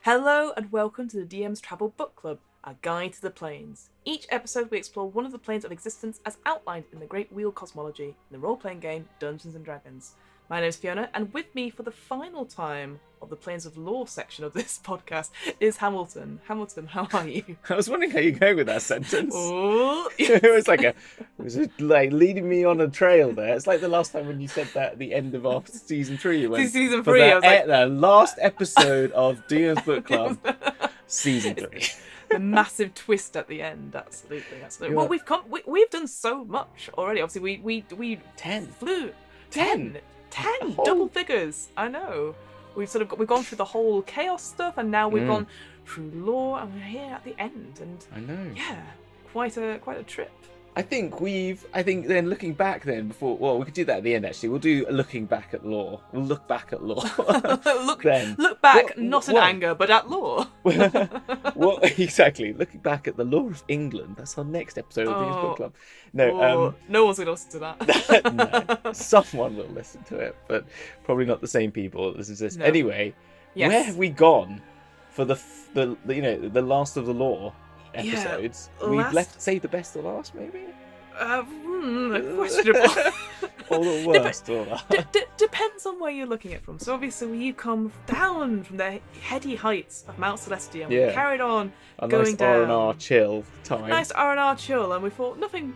Hello and welcome to the DM's Travel Book Club, our guide to the planes. Each episode we explore one of the planes of existence as outlined in the Great Wheel Cosmology in the role-playing game Dungeons & Dragons. My name is Fiona, and with me for the final time of the Planes of Lore section of this podcast is Hamilton. Hamilton, how are you? I was wondering how you're going with that sentence. Oh, It was like leading me on a trail there. It's like the last time when you said that at the end of our season 3. You went, Season for 3, the, I was like... the last episode of DM's Book Club, season 3. The massive twist at the end, absolutely. Well, we've done so much already. Obviously, we 10 flew 10 whole... double figures. I know. We've gone through the whole chaos stuff, and now we've gone through lore, and we're here at the end. And I know. Yeah, quite a trip. I think then looking back then before, well, we could do that at the end actually. We'll do a looking back at lore. We'll look back at lore. Look back, not in anger, but at lore. Well, exactly. Looking back at the lore of England. That's our next episode of DM's Book Club. No, no one's going to listen to that. No, someone will listen to it, but probably not the same people that listen to this. No. Anyway, Where have we gone for the last of the lore episodes? Yeah, we've saved the best to last, maybe. Questionable. Or the worst. Depends on where you're looking at from. So obviously you come down from the heady heights of Mount Celestia, and we carried on going nice down. R&R chill time. Nice R&R chill, and we thought nothing.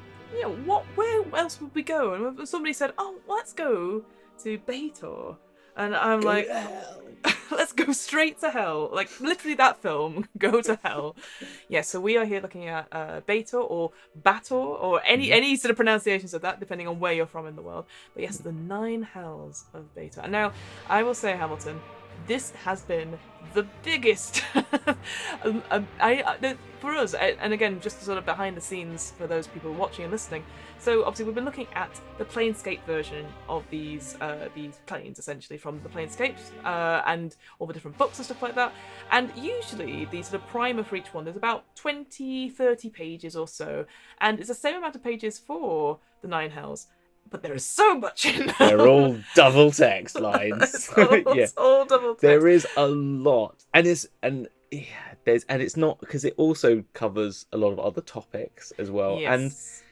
Where else would we go? And somebody said, "Oh, let's go to Baator," and I'm like, let's go straight to hell. Like, literally that film, go to hell. Yeah, so we are here looking at Baator or Baator or any sort of pronunciations of that, depending on where you're from in the world. But yes, the 9 hells of Baator. And now, I will say, Hamilton, this has been the biggest for us, and again, just sort of behind the scenes for those people watching and listening. So obviously we've been looking at the Planescape version of these planes, essentially, from the Planescapes and all the different books and stuff like that. And usually the sort of primer for each one, there's about 20-30 pages or so, and it's the same amount of pages for the 9 hells. But there is so much in them. They're all double text lines. It's all double text. There is a lot, and it's not, because it also covers a lot of other topics as well. Yes.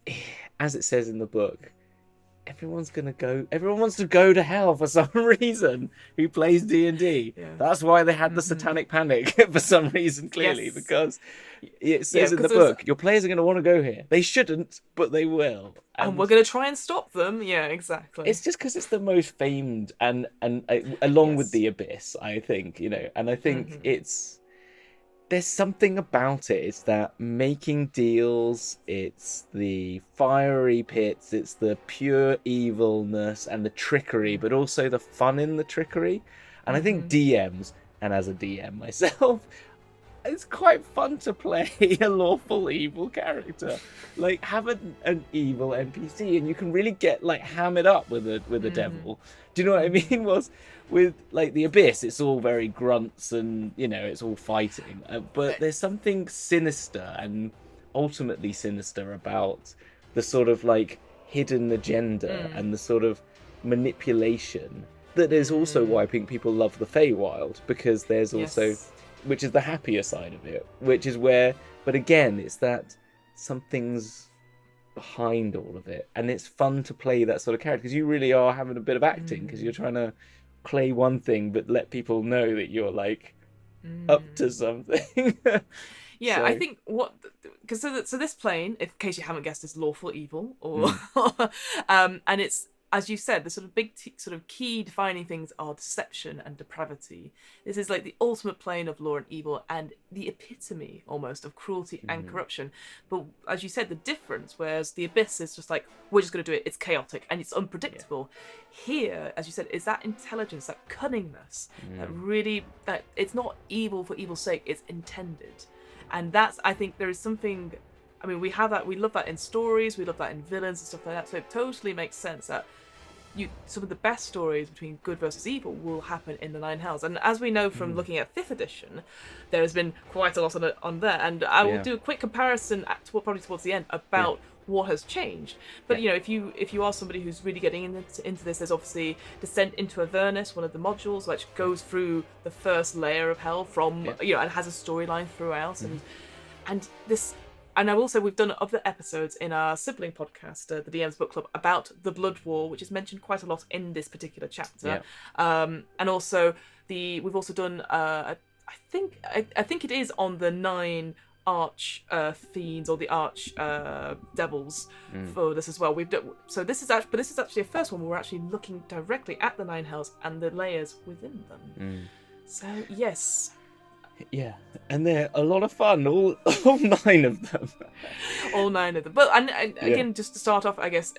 And as it says in the book, everyone wants to go to hell for some reason who plays D&D. Yeah. That's why they had the satanic panic for some reason, clearly, because it says in the book, your players are going to want to go here. They shouldn't, but they will. And we're going to try and stop them. Yeah, exactly. It's just because it's the most famed, and along with the Abyss, I think, and I think there's something about it. It's that making deals, it's the fiery pits, it's the pure evilness and the trickery, but also the fun in the trickery. And I think DMs, and as a DM myself, it's quite fun to play a lawful evil character. Like, have an evil NPC, and you can really get hammered up with a devil. Do you know what I mean? With the Abyss, it's all very grunts and it's all fighting, but there's something sinister and ultimately sinister about the sort of hidden agenda and the sort of manipulation that is also why I think people love the Feywild, because there's also, which is the happier side of it, which is where, but again, it's that something's behind all of it, and it's fun to play that sort of character because you really are having a bit of acting, because you're trying to play one thing but let people know that you're up to something. Yeah, I think because so this plane, in case you haven't guessed, is lawful evil, or and it's, as you said, the sort of big sort of key defining things are deception and depravity. This is the ultimate plane of law and evil, and the epitome almost of cruelty and corruption. But as you said, the difference, whereas the Abyss is just we're just going to do it, it's chaotic and it's unpredictable. Here, as you said, is that intelligence, that cunningness, that it's not evil for evil's sake, it's intended. And that's, I think there is something, we have that, we love that in stories, we love that in villains and stuff like that, so it totally makes sense that some of the best stories between good versus evil will happen in the Nine Hells. And as we know from looking at 5th edition, there has been quite a lot on there. And I will do a quick comparison probably towards the end about what has changed. But if you are somebody who's really getting into this, there's obviously Descent into Avernus, one of the modules, which goes through the first layer of hell from and has a storyline throughout, and this. And I will say we've done other episodes in our sibling podcast, the DM's Book Club, about the Blood War, which is mentioned quite a lot in this particular chapter. And also we've also done I think it is on the 9 arch fiends or the arch devils for this as well. We've done, so this is actually a first one where we're actually looking directly at the 9 hells and the layers within them. So yes. Yeah, and they're a lot of fun, all 9 of them. All 9 of them. But and again, just to start off, I guess,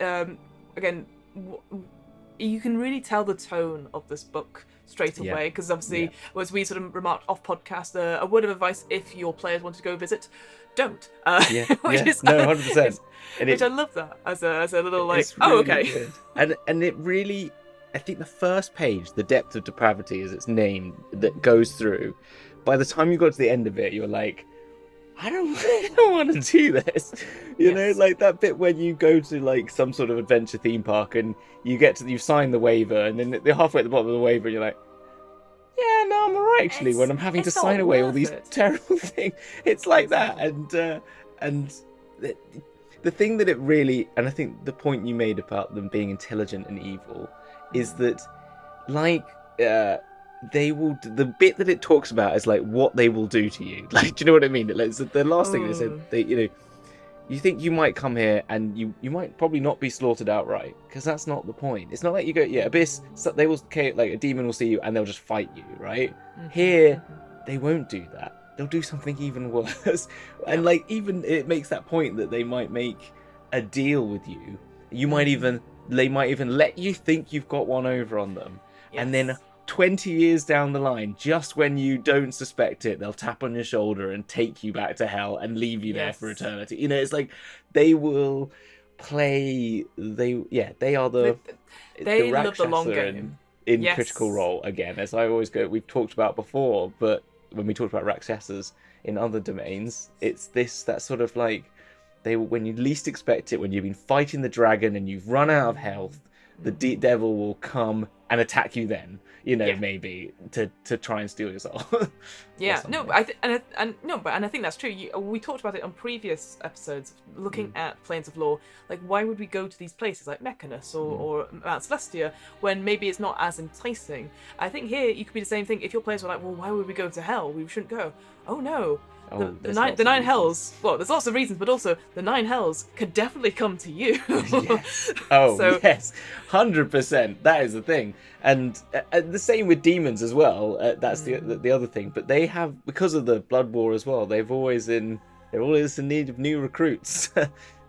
you can really tell the tone of this book straight away, because obviously, as we sort of remarked off podcast, a word of advice if your players want to go visit, don't. No, 100%. Which I love that as a little like, really okay. Good. And it really, I think the first page, The Depth of Depravity, as it's named, that goes through. By the time you got to the end of it, you're like, I don't want to do this. You know, like that bit when you go to like some sort of adventure theme park and you sign the waiver, and then they're halfway at the bottom of the waiver and you're like, yeah, no, I'm alright actually, when I'm having to sign away all these terrible things. It's like that. And the thing that it really, and I think the point you made about them being intelligent and evil is that like they will, the bit that it talks about is like what they will do to you. Like, do you know what I mean? Like, the last thing they said, you think you might come here and you might probably not be slaughtered outright, because that's not the point. It's not like you go, Abyss, so they will, like a demon will see you and they'll just fight you, right? Here, they won't do that. They'll do something even worse. And like, even it makes that point that they might make a deal with you. They might even let you think you've got one over on them. And then 20 years down the line, just when you don't suspect it, they'll tap on your shoulder and take you back to hell and leave you there for eternity. You know, it's like they will play. They are the love the long game in Critical Role again, as I always go. We've talked about before, but when we talked about Rakshasas in other domains, it's that sort of like when you least expect it, when you've been fighting the dragon and you've run out of health, the devil will come and attack you then, maybe to try and steal your soul. And I think that's true. We talked about it on previous episodes, looking at Planes of Law. Like, why would we go to these places like Mechanus or Mount Celestia when maybe it's not as enticing? I think here you could be the same thing. If your players were like, well, why would we go to hell? We shouldn't go. Oh no. The nine hells. Well, there's lots of reasons, but also the 9 hells could definitely come to you. Yes. Yes, 100%. That is the thing, and the same with demons as well. That's the other thing. But they have, because of the blood war as well. They're always in need of new recruits,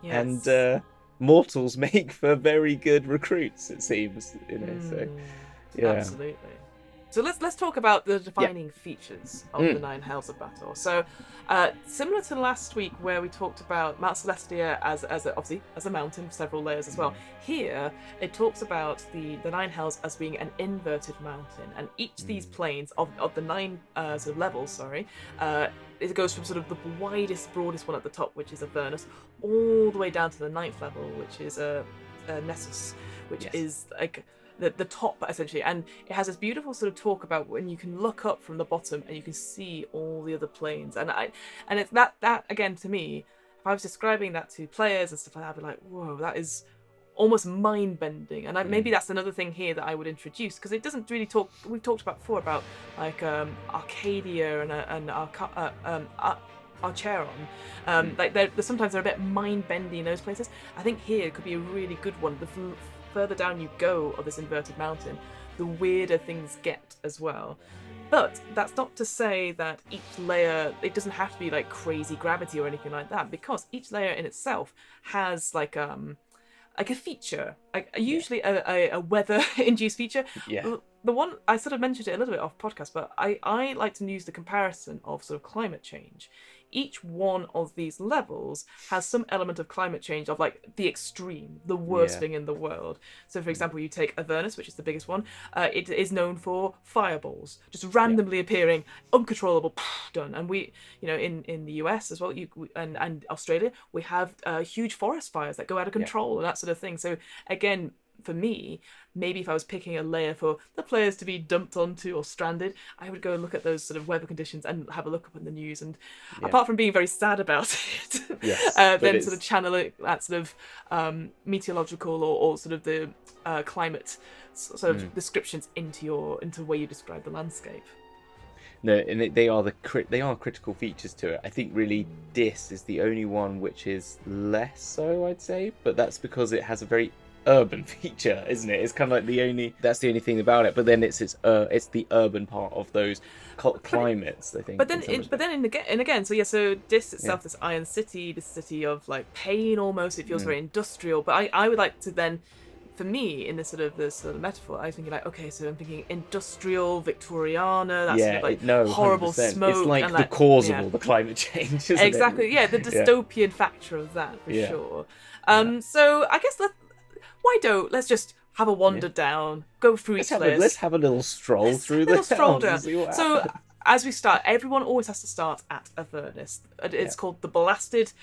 and mortals make for very good recruits. It seems, So absolutely. So let's talk about the defining features of the 9 Hells of Baator. So similar to last week where we talked about Mount Celestia as a mountain with several layers as well. Here it talks about the 9 Hells as being an inverted mountain, and each of these planes of the 9 sort of levels, it goes from sort of the widest, broadest one at the top, which is Avernus, all the way down to the 9th level, which is Nessus, which is like the top essentially, and it has this beautiful sort of talk about when you can look up from the bottom and you can see all the other planes, and it's that again, to me, if I was describing that to players and stuff like that, I'd be like, whoa, that is almost mind-bending. And maybe that's another thing here that I would introduce, because it doesn't really talk, we've talked about before about like Arcadia and Archeron, like sometimes they're a bit mind-bendy in those places. I think here it could be a really good one. The further down you go of this inverted mountain, the weirder things get as well. But that's not to say that each layer, it doesn't have to be like crazy gravity or anything like that, because each layer in itself has like a feature, usually a weather-induced feature. The one, I sort of mentioned it a little bit off podcast, but I like to use the comparison of sort of climate change. each one of these levels has some element of climate change, of like the extreme, the worst thing in the world. So for example, you take Avernus, which is the biggest one. It is known for fireballs just randomly appearing, uncontrollable, done. And we, you know, in the US as well, and Australia, we have huge forest fires that go out of control and that sort of thing. So again, for me, maybe if I was picking a layer for the players to be dumped onto or stranded, I would go and look at those sort of weather conditions and have a look up in the news. And apart from being very sad about it, then sort of channel it, that sort of meteorological or sort of the climate sort of descriptions into the way you describe the landscape. No, and they are critical features to it. I think really Dis is the only one which is less so, I'd say, but that's because it has a very urban feature, isn't it? It's kind of like that's the only thing about it. But then it's the urban part of those climates, I think. But then so Dis itself, this Iron City, this city of like pain almost. It feels very industrial. But I would like to then, for me, in this sort of metaphor, I was thinking like, okay, so I'm thinking industrial, Victoriana, that's sort of like horrible 100%. Smoke. It's like the cause of all the climate change, isn't exactly, it? Yeah, the dystopian factor of that, for sure. So I guess let's just have a wander down, go through each place. Let's have a little stroll through the stroll down. So as we start, everyone always has to start at Avernus. It's called the Blasted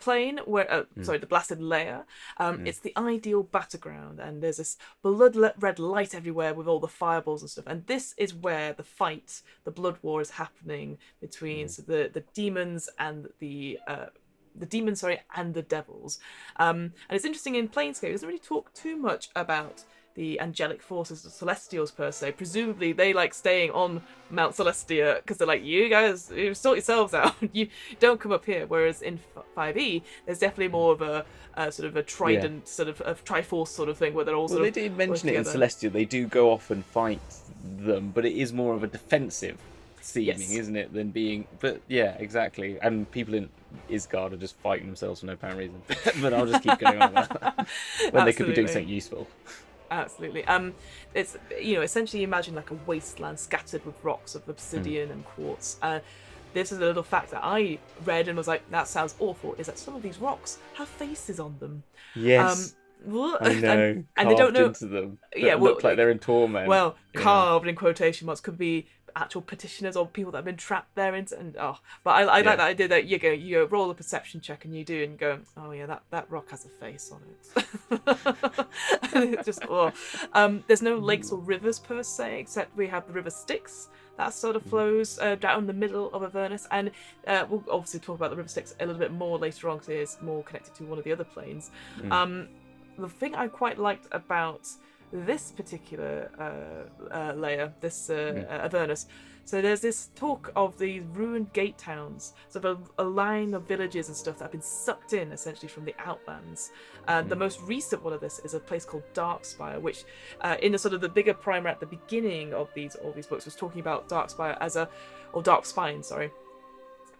plane, the Blasted layer. It's the ideal battleground, and there's this blood-red light everywhere with all the fireballs and stuff. And this is where the blood war is happening between the demons and the devils. And it's interesting, in Planescape, it doesn't really talk too much about the angelic forces, the Celestials per se. Presumably they like staying on Mount Celestia because they're like, you guys, you sort yourselves out. You don't come up here. Whereas in 5e, there's definitely more of a sort of a trident, sort of a Triforce sort of thing where they're all sort of. They did mention it in Celestia. They do go off and fight them, but it is more of a defensive seeming, isn't it, than being. But yeah, exactly. And people in Isgard are just fighting themselves for no apparent reason. But I'll just keep going on about that when they could be doing something useful. Absolutely. It's, essentially imagine like a wasteland scattered with rocks of obsidian and quartz. This is a little fact that I read and was like, that sounds awful, is that some of these rocks have faces on them. Yes. I know. And they don't know into them. Look like they're in torment. Well, carved in quotation marks could be actual petitioners or people that have been trapped there, but I like that idea that you go roll a perception check and you go, oh yeah, that rock has a face on it. And it's just there's no lakes or rivers per se, except we have the river Styx that sort of flows down the middle of Avernus, and we'll obviously talk about the river Styx a little bit more later on because it is more connected to one of the other planes. The thing I quite liked about this particular layer, this Avernus. So there's this talk of these ruined gate towns, sort of a line of villages and stuff that have been sucked in essentially from the Outlands. And the most recent one of this is a place called Darkspire, which in the sort of the bigger primer at the beginning of all these books was talking about Darkspire or Darkspine, sorry,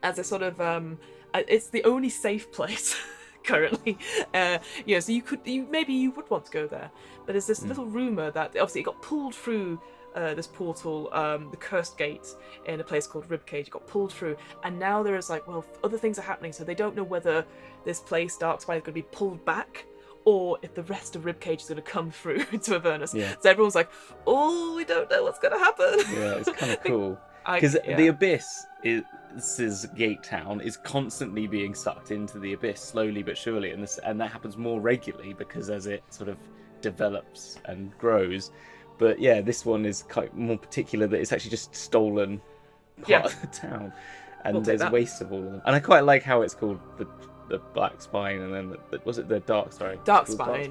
as a sort of it's the only safe place currently. So maybe you would want to go there, but there's this little rumor that obviously it got pulled through this portal, the cursed gate in a place called Ribcage. It got pulled through, and now there is other things are happening, so they don't know whether this place Darkspire is going to be pulled back or if the rest of Ribcage is going to come through to Avernus. So everyone's like, oh, we don't know what's going to happen. Yeah, it's kind of cool because the Abyss is. This gate town is constantly being sucked into the abyss slowly but surely, and that happens more regularly because as it sort of develops and grows. But yeah, this one is quite more particular that it's actually just stolen part of the town, and there's waste of all of them. And I quite like how it's called the Black Spine, and then was it the Dark Spine? Dark Spine.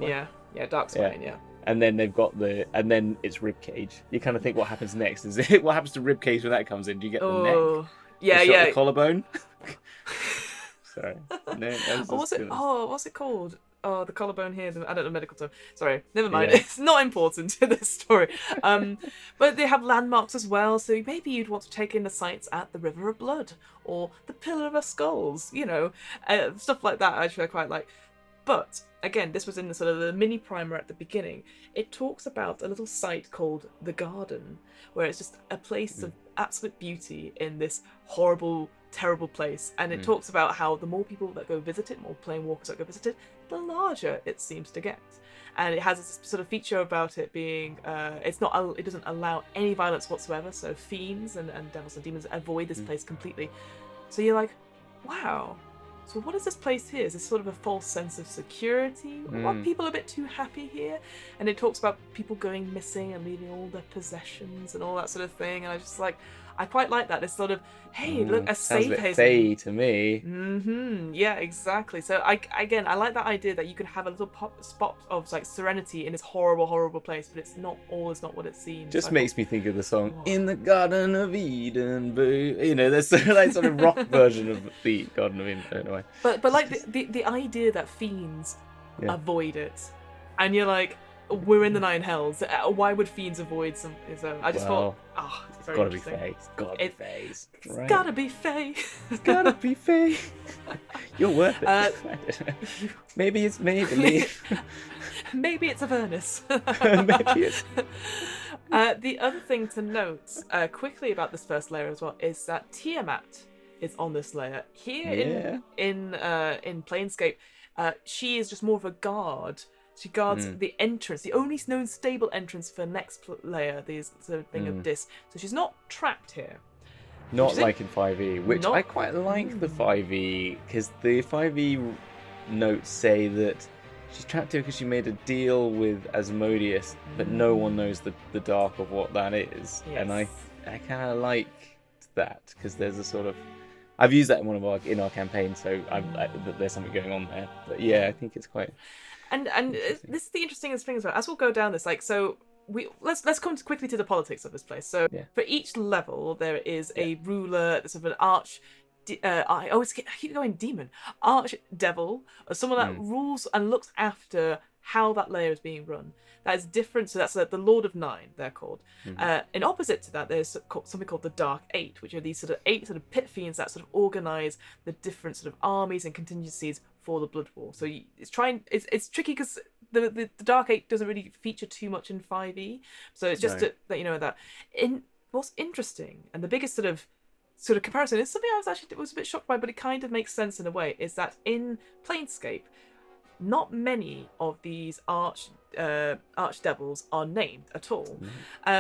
Dark Spine. And then they've got and then it's Ribcage. You kind of think, what happens next? What happens to Ribcage when that comes in? Do you get the neck? The collarbone. Sorry. No, what's it called? Oh, the collarbone here. I don't know medical term. Sorry, never mind. Yeah. It's not important to this story. But they have landmarks as well. So maybe you'd want to take in the sights at the River of Blood or the Pillar of Skulls. Stuff like that. Actually, I quite like. But again, this was in the sort of the mini primer at the beginning. It talks about a little site called the Garden, where it's just a place of absolute beauty in this horrible, terrible place. And it talks about how the more people that go visit it, more plane walkers that go visit it, the larger it seems to get. And it has this sort of feature about it being, it doesn't allow any violence whatsoever. So fiends and devils and demons avoid this place completely. So you're like, wow. So what is this place here? Is this sort of a false sense of security? Are people a bit too happy here? And it talks about people going missing and leaving all their possessions and all that sort of thing. And I just like, I quite like that. It's sort of, hey, look, a safe haven. Sounds a bit Fae to me. Yeah, exactly. So I like that idea that you can have a little spot of like serenity in this horrible, horrible place, but it's not what it seems. Just makes me think of the song "In the Garden of Eden." You know, there's like sort of rock version of the Garden of Eden. I don't know why. But like the idea that fiends avoid it, and you're like, we're in the nine hells. Why would fiends avoid some? I just thought, it's gotta be Fae. It's gotta be Fae. It's gotta be Fae. It's gotta be Fae. You're worth it. Maybe it's Maybelline. Maybe it's Avernus. Maybe it's. The other thing to note quickly about this first layer as well is that Tiamat is on this layer here in Planescape. She is just more of a guard. She guards the entrance, the only known stable entrance for next layer, this sort of thing of Dis. So she's not trapped here. Not like in 5e, which I quite like the 5e, because the 5e notes say that she's trapped here because she made a deal with Asmodeus, but no one knows the dark of what that is. Yes. And I kind of like that, because there's a sort of... I've used that in our campaign, so there's something going on there. But yeah, I think it's quite... And this is the interesting thing as well. As we'll go down this, like, so let's come quickly to the politics of this place. So for each level, there is a ruler, sort of an arch. I keep going demon, arch devil, or someone that rules and looks after how that layer is being run. That is different. So that's the Lord of Nine, they're called. In opposite to that, there's something called the Dark Eight, which are these sort of 8 sort of pit fiends that sort of organize the different sort of armies and contingencies for the Blood War. So it's tricky because the Dark Eight doesn't really feature too much in 5e. So it's just to let you know that. What's interesting and the biggest sort of comparison is something I was a bit shocked by, but it kind of makes sense in a way. Is that in Planescape, not many of these arch devils are named at all.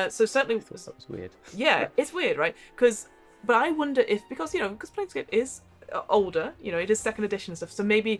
So certainly, I thought that was weird. Yeah, it's weird, right? But I wonder if because Planescape is older, it is second edition and stuff. So maybe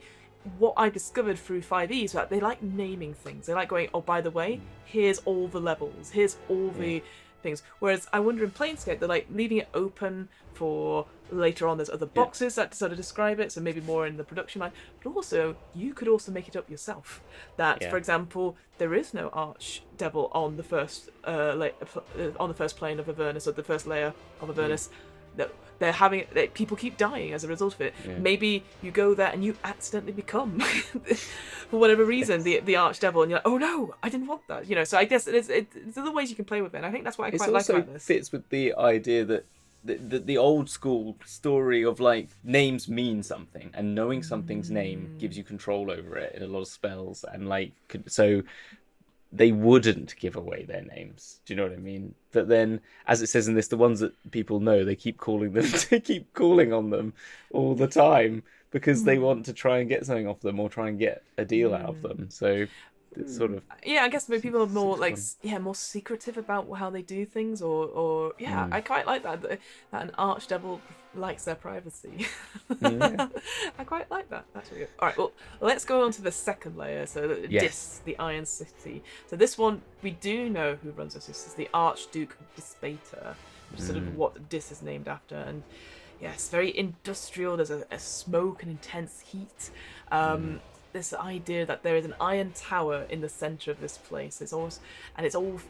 what I discovered through 5e is that they like naming things. They like going, oh, by the way, here's all the levels, here's all the things. Whereas I wonder in Planescape, they're like leaving it open for later on. There's other boxes that sort of describe it, so maybe more in the production line. But also, you could also make it up yourself. That, for example, there is no arch devil on the first plane of Avernus, or the first layer of Avernus. That they're having people keep dying as a result of it. Maybe you go there and you accidentally become for whatever reason the archdevil, and you're like, oh no, I didn't want that. So I guess there's other ways you can play with it, and I think that's what I quite like about this. It fits with the idea that the old school story of like names mean something, and knowing something's name gives you control over it in a lot of spells, and like so they wouldn't give away their names. Do you know what I mean? But then, as it says in this, the ones that people know, they keep calling them, they keep calling on them all the time because they want to try and get something off them or try and get a deal out of them. So it's sort of... Yeah, I guess maybe people are more like, more secretive about how they do things, or I quite like that an archdevil likes their privacy. I quite like that. That's really good. All right, well, let's go on to the second layer. So Dis, the Iron City. So this one, we do know who runs this. This is the Archduke Baator, which is sort of what Dis is named after. And yes, very industrial. There's a smoke and intense heat. This idea that there is an iron tower in the center of this place. It's all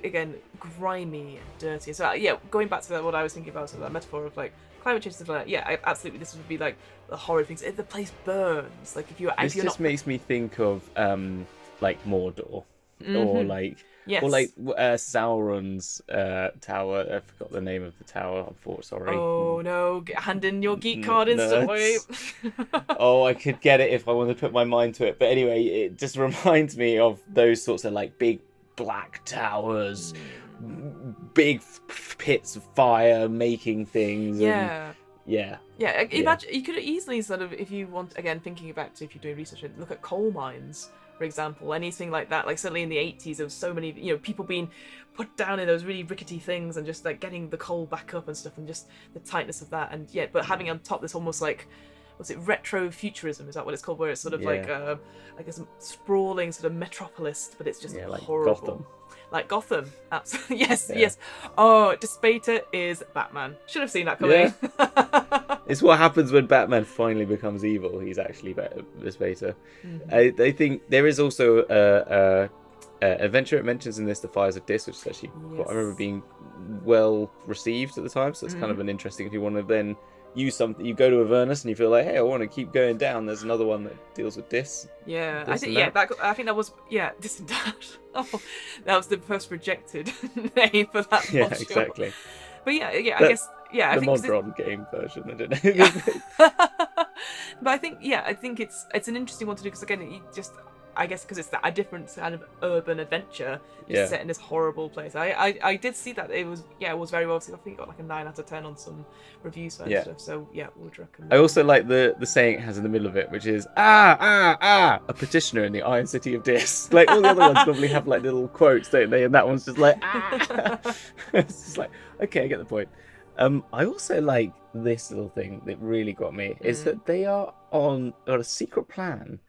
again grimy and dirty. So going back to what I was thinking about, so that metaphor of like climate change stuff like that. Absolutely. This would be like the horrid things. If the place burns, like if you're makes me think of like Mordor, or like Sauron's tower. I forgot the name of the tower. Sorry. Oh no! Hand in your geek card instantly. Oh, I could get it if I wanted to put my mind to it. But anyway, it just reminds me of those sorts of like big black towers, big pits of fire making things. And Yeah. Yeah, imagine you could easily sort of, if you want, again, thinking back to if you're doing research, look at coal mines, for example, anything like that. Like certainly in the 80s, there was so many, people being put down in those really rickety things and just like getting the coal back up and stuff, and just the tightness of that. And yeah, but having on top this almost like, what's it, retro futurism? Is that what it's called? Where it's sort of like a sprawling sort of metropolis, but it's just horrible. Gotham. Like Gotham, absolutely. Yes. Oh, Baator is Batman. Should have seen that coming. Yeah. It's what happens when Batman finally becomes evil. He's actually Baator. Mm-hmm. I think there is also a adventure it mentions in this, The Fires of Dis, which is actually I remember being well received at the time. So it's kind of an interesting, if you want to then use something, you go to Avernus and you feel like, hey, I want to keep going down. There's another one that deals with Dis. Yeah, I think that was Dis and Dash. Oh, that was the first rejected name for that. Yeah, exactly. But I guess I think Modron game version. I don't know. But I think it's an interesting one to do, because again, I guess because it's a different kind of urban adventure set in this horrible place. I did see that it was very well received. I think it got like a 9 out of 10 on some reviews and stuff. So would recommend. I also like the saying it has in the middle of it, which is a petitioner in the Iron City of Dis. Like all the other ones normally have like little quotes, don't they? And that one's just like It's just like, okay, I get the point. I also like this little thing that really got me is that they are on a secret plan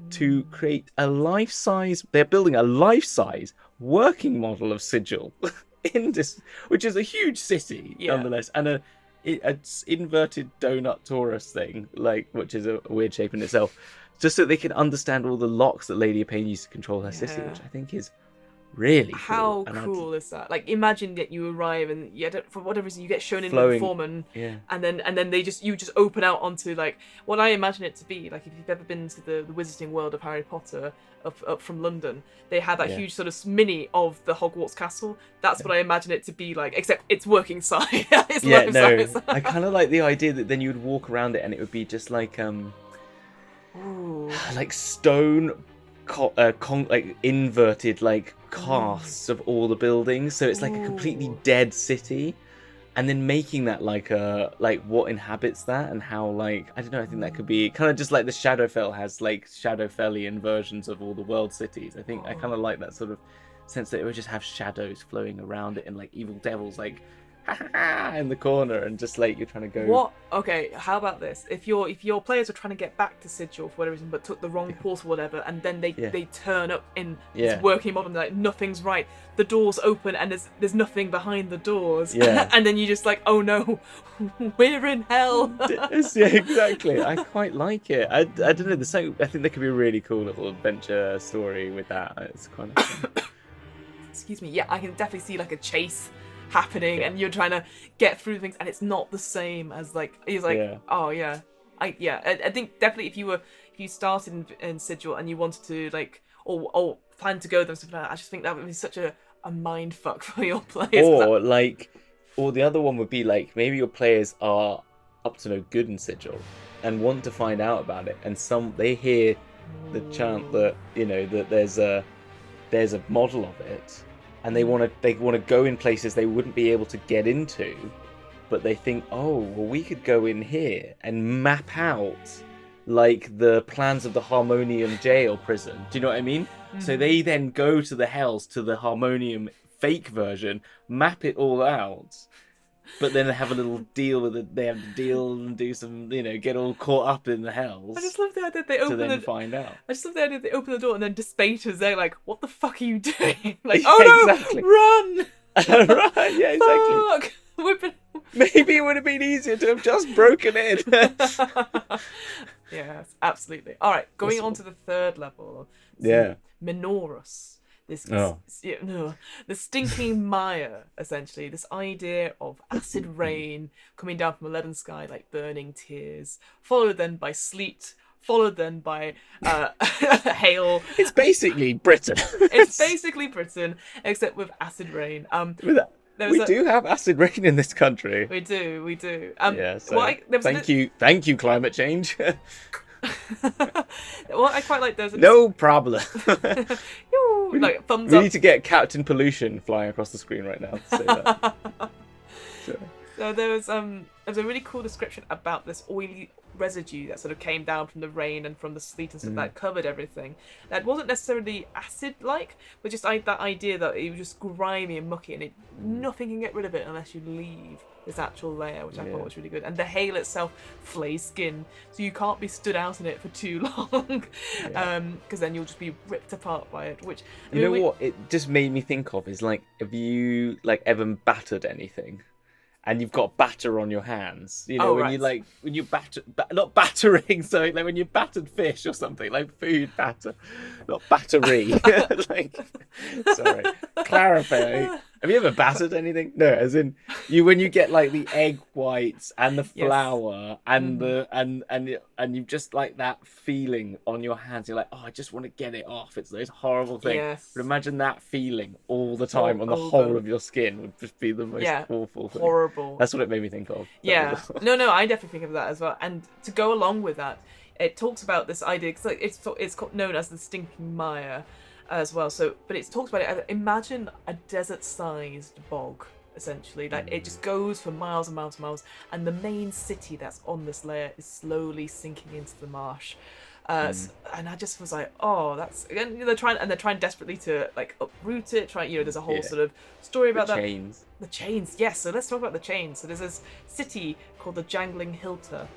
to create they're building a life-size working model of Sigil in this, which is a huge city nonetheless, and it's inverted donut Taurus thing, like, which is a weird shape in itself, just so they can understand all the locks that Lady Pain used to control her city, which I think is really cool. How cool is that? Like, imagine that you arrive and for whatever reason you get shown into the foreman, and then you just open out onto like what I imagine it to be. Like, if you've ever been to the Wizarding World of Harry Potter up from London, they had that huge sort of mini of the Hogwarts castle. That's what I imagine it to be like, except it's working size. Size. I kind of like the idea that then you would walk around it and it would be just like like stone like inverted like casts of all the buildings, so it's like a completely dead city, and then making that like what inhabits that, and how, like, I don't know, I think that could be kind of just like the Shadowfell has like Shadowfellian versions of all the world cities. I think I kind of like that sort of sense that it would just have shadows flowing around it and like evil devils like in the corner, and just like you're trying to go. What? Okay, how about this? If your players are trying to get back to Sigil for whatever reason, but took the wrong portal or whatever, and then they turn up in this working model, like nothing's right. The doors open and there's nothing behind the doors. Yeah. And then you just like, oh no, we're in hell. Yeah, exactly. I quite like it. I don't know. I think there could be a really cool little adventure story with that. It's kind of fun. Excuse me. Yeah, I can definitely see like a chase happening, and you're trying to get through things, and it's not the same as like he's like I think definitely if you started in Sigil and you wanted to like or plan to go there and stuff like that, I just think that would be such a mind fuck for your players. Or the other one would be like, maybe your players are up to no good in Sigil and want to find out about it, and they hear the chant that that there's a model of it, and they want to go in places they wouldn't be able to get into, but they think, oh, well, we could go in here and map out like the plans of the Harmonium jail prison. Do you know what I mean? Mm-hmm. So they then go to the Hells, to the Harmonium fake version, map it all out, but then have a little deal with it. They have to deal and do some, get all caught up in the Hells. I just love the idea they open find out. I just love the idea they open the door and then Baator's there like, what the fuck are you doing? Like, oh no, exactly. Run! Right, yeah, exactly. Maybe it would have been easier to have just broken in. Yes, absolutely. All right, going on to the third level. Minorus. The stinking mire, essentially. This idea of acid rain coming down from a leaden sky like burning tears, followed then by sleet, followed then by hail. It's basically Britain. It's basically Britain, except with acid rain. We do have acid rain in this country. We do. Thank you, climate change. Well, I quite like those. No problem. Like thumbs we up. need to get Captain Pollution flying across the screen right now to say that. So there's a really cool description about this oily residue that sort of came down from the rain and from the sleet and stuff that covered everything. That wasn't necessarily acid-like, but just that idea that it was just grimy and mucky, and nothing can get rid of it unless you leave this actual layer, which I thought was really good. And the hail itself flays skin, so you can't be stood out in it for too long, because then you'll just be ripped apart by it. Which what it just made me think of is like, have you like ever battered anything? And you've got batter on your hands, you know, when you batter, not battering, so like when you battered fish or something, like food batter, not battery. Like, sorry, clarify. Have you ever battered anything? No, as in when you get like the egg whites and the flour and the and you just like that feeling on your hands. You're like, oh, I just want to get it off. It's those horrible things. Yes. But imagine that feeling all the time on the whole of your skin would just be the most awful thing. Horrible. That's what it made me think of. Yeah. No, I definitely think of that as well. And to go along with that, it talks about this idea, because it's known as the stinking mire as well. So, but it talks about it. Imagine a desert-sized bog, essentially. Like it just goes for miles and miles and miles, and the main city that's on this layer is slowly sinking into the marsh. And I just was like, oh, that's, again, they're trying desperately to like uproot it. There's a whole sort of story about that. The chains, yes. So let's talk about the chains. So there's this city called the Jangling Hilter,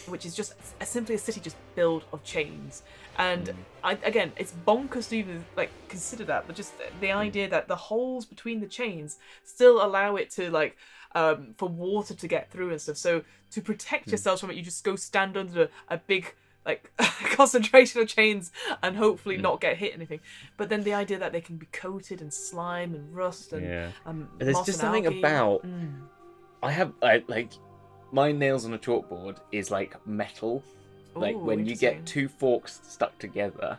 which is just simply a city just built of chains. And again, it's bonkers to even like consider that, but just the idea that the holes between the chains still allow it to like for water to get through and stuff. So to protect yourselves from it, you just go stand under a big like concentration of chains and hopefully not get hit anything. But then the idea that they can be coated in slime and rust and there's just something algae. About I like my nails on a chalkboard is like metal. Like when you get two forks stuck together,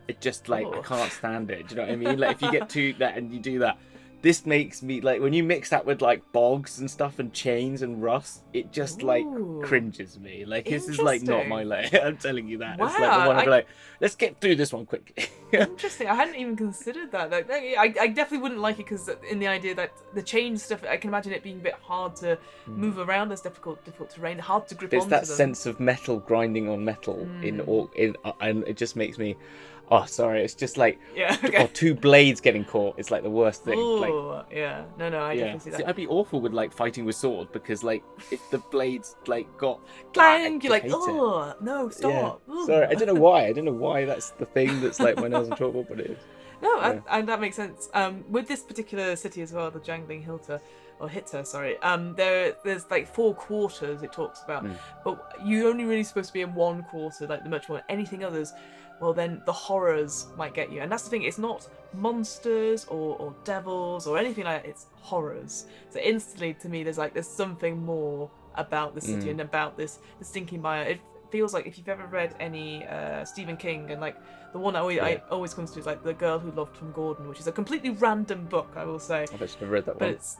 it just like I can't stand it. Do you know what I mean? Like if you get two that and you do that, this makes me like when you mix that with like bogs and stuff and chains and rust, it just like cringes me. Like this is like not my layer. I'm telling you that. Wow. It's like the one I'd be like, let's get through this one quickly. Interesting. I hadn't even considered that. Like, I definitely wouldn't like it because in the idea that the chain stuff, I can imagine it being a bit hard to move around. There's difficult terrain, hard to grip onto. It's that sense of metal grinding on metal and it just makes me. Oh, sorry. It's just like two blades getting caught. It's like the worst thing. Oh, like, yeah. No, I definitely see that. See, I'd be awful with like fighting with sword because like if the blades like got clang, you're like, oh no, stop. Yeah. Sorry, I don't know why that's the thing that's like my nails on chalkboard, but it is. No, and that makes sense. With this particular city as well, the Jangling Hilter. Or Hitter, sorry. There's like 4 quarters it talks about, but you're only really supposed to be in one quarter, like the much more. Anything others, well then the horrors might get you. And that's the thing, it's not monsters or devils or anything like that, it's horrors. So instantly to me there's something more about the city and about the stinking mire. It feels like if you've ever read any Stephen King, and like the one I always comes to is like The Girl Who Loved Tom Gordon, which is a completely random book, I will say. I've actually read that one. But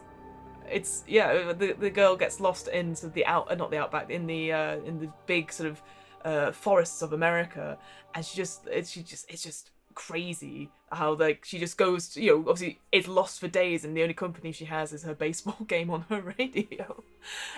it's the girl gets lost in sort of not the outback, in the big sort of forests of America, and it's just crazy how like she just goes to, obviously it's lost for days, and the only company she has is her baseball game on her radio.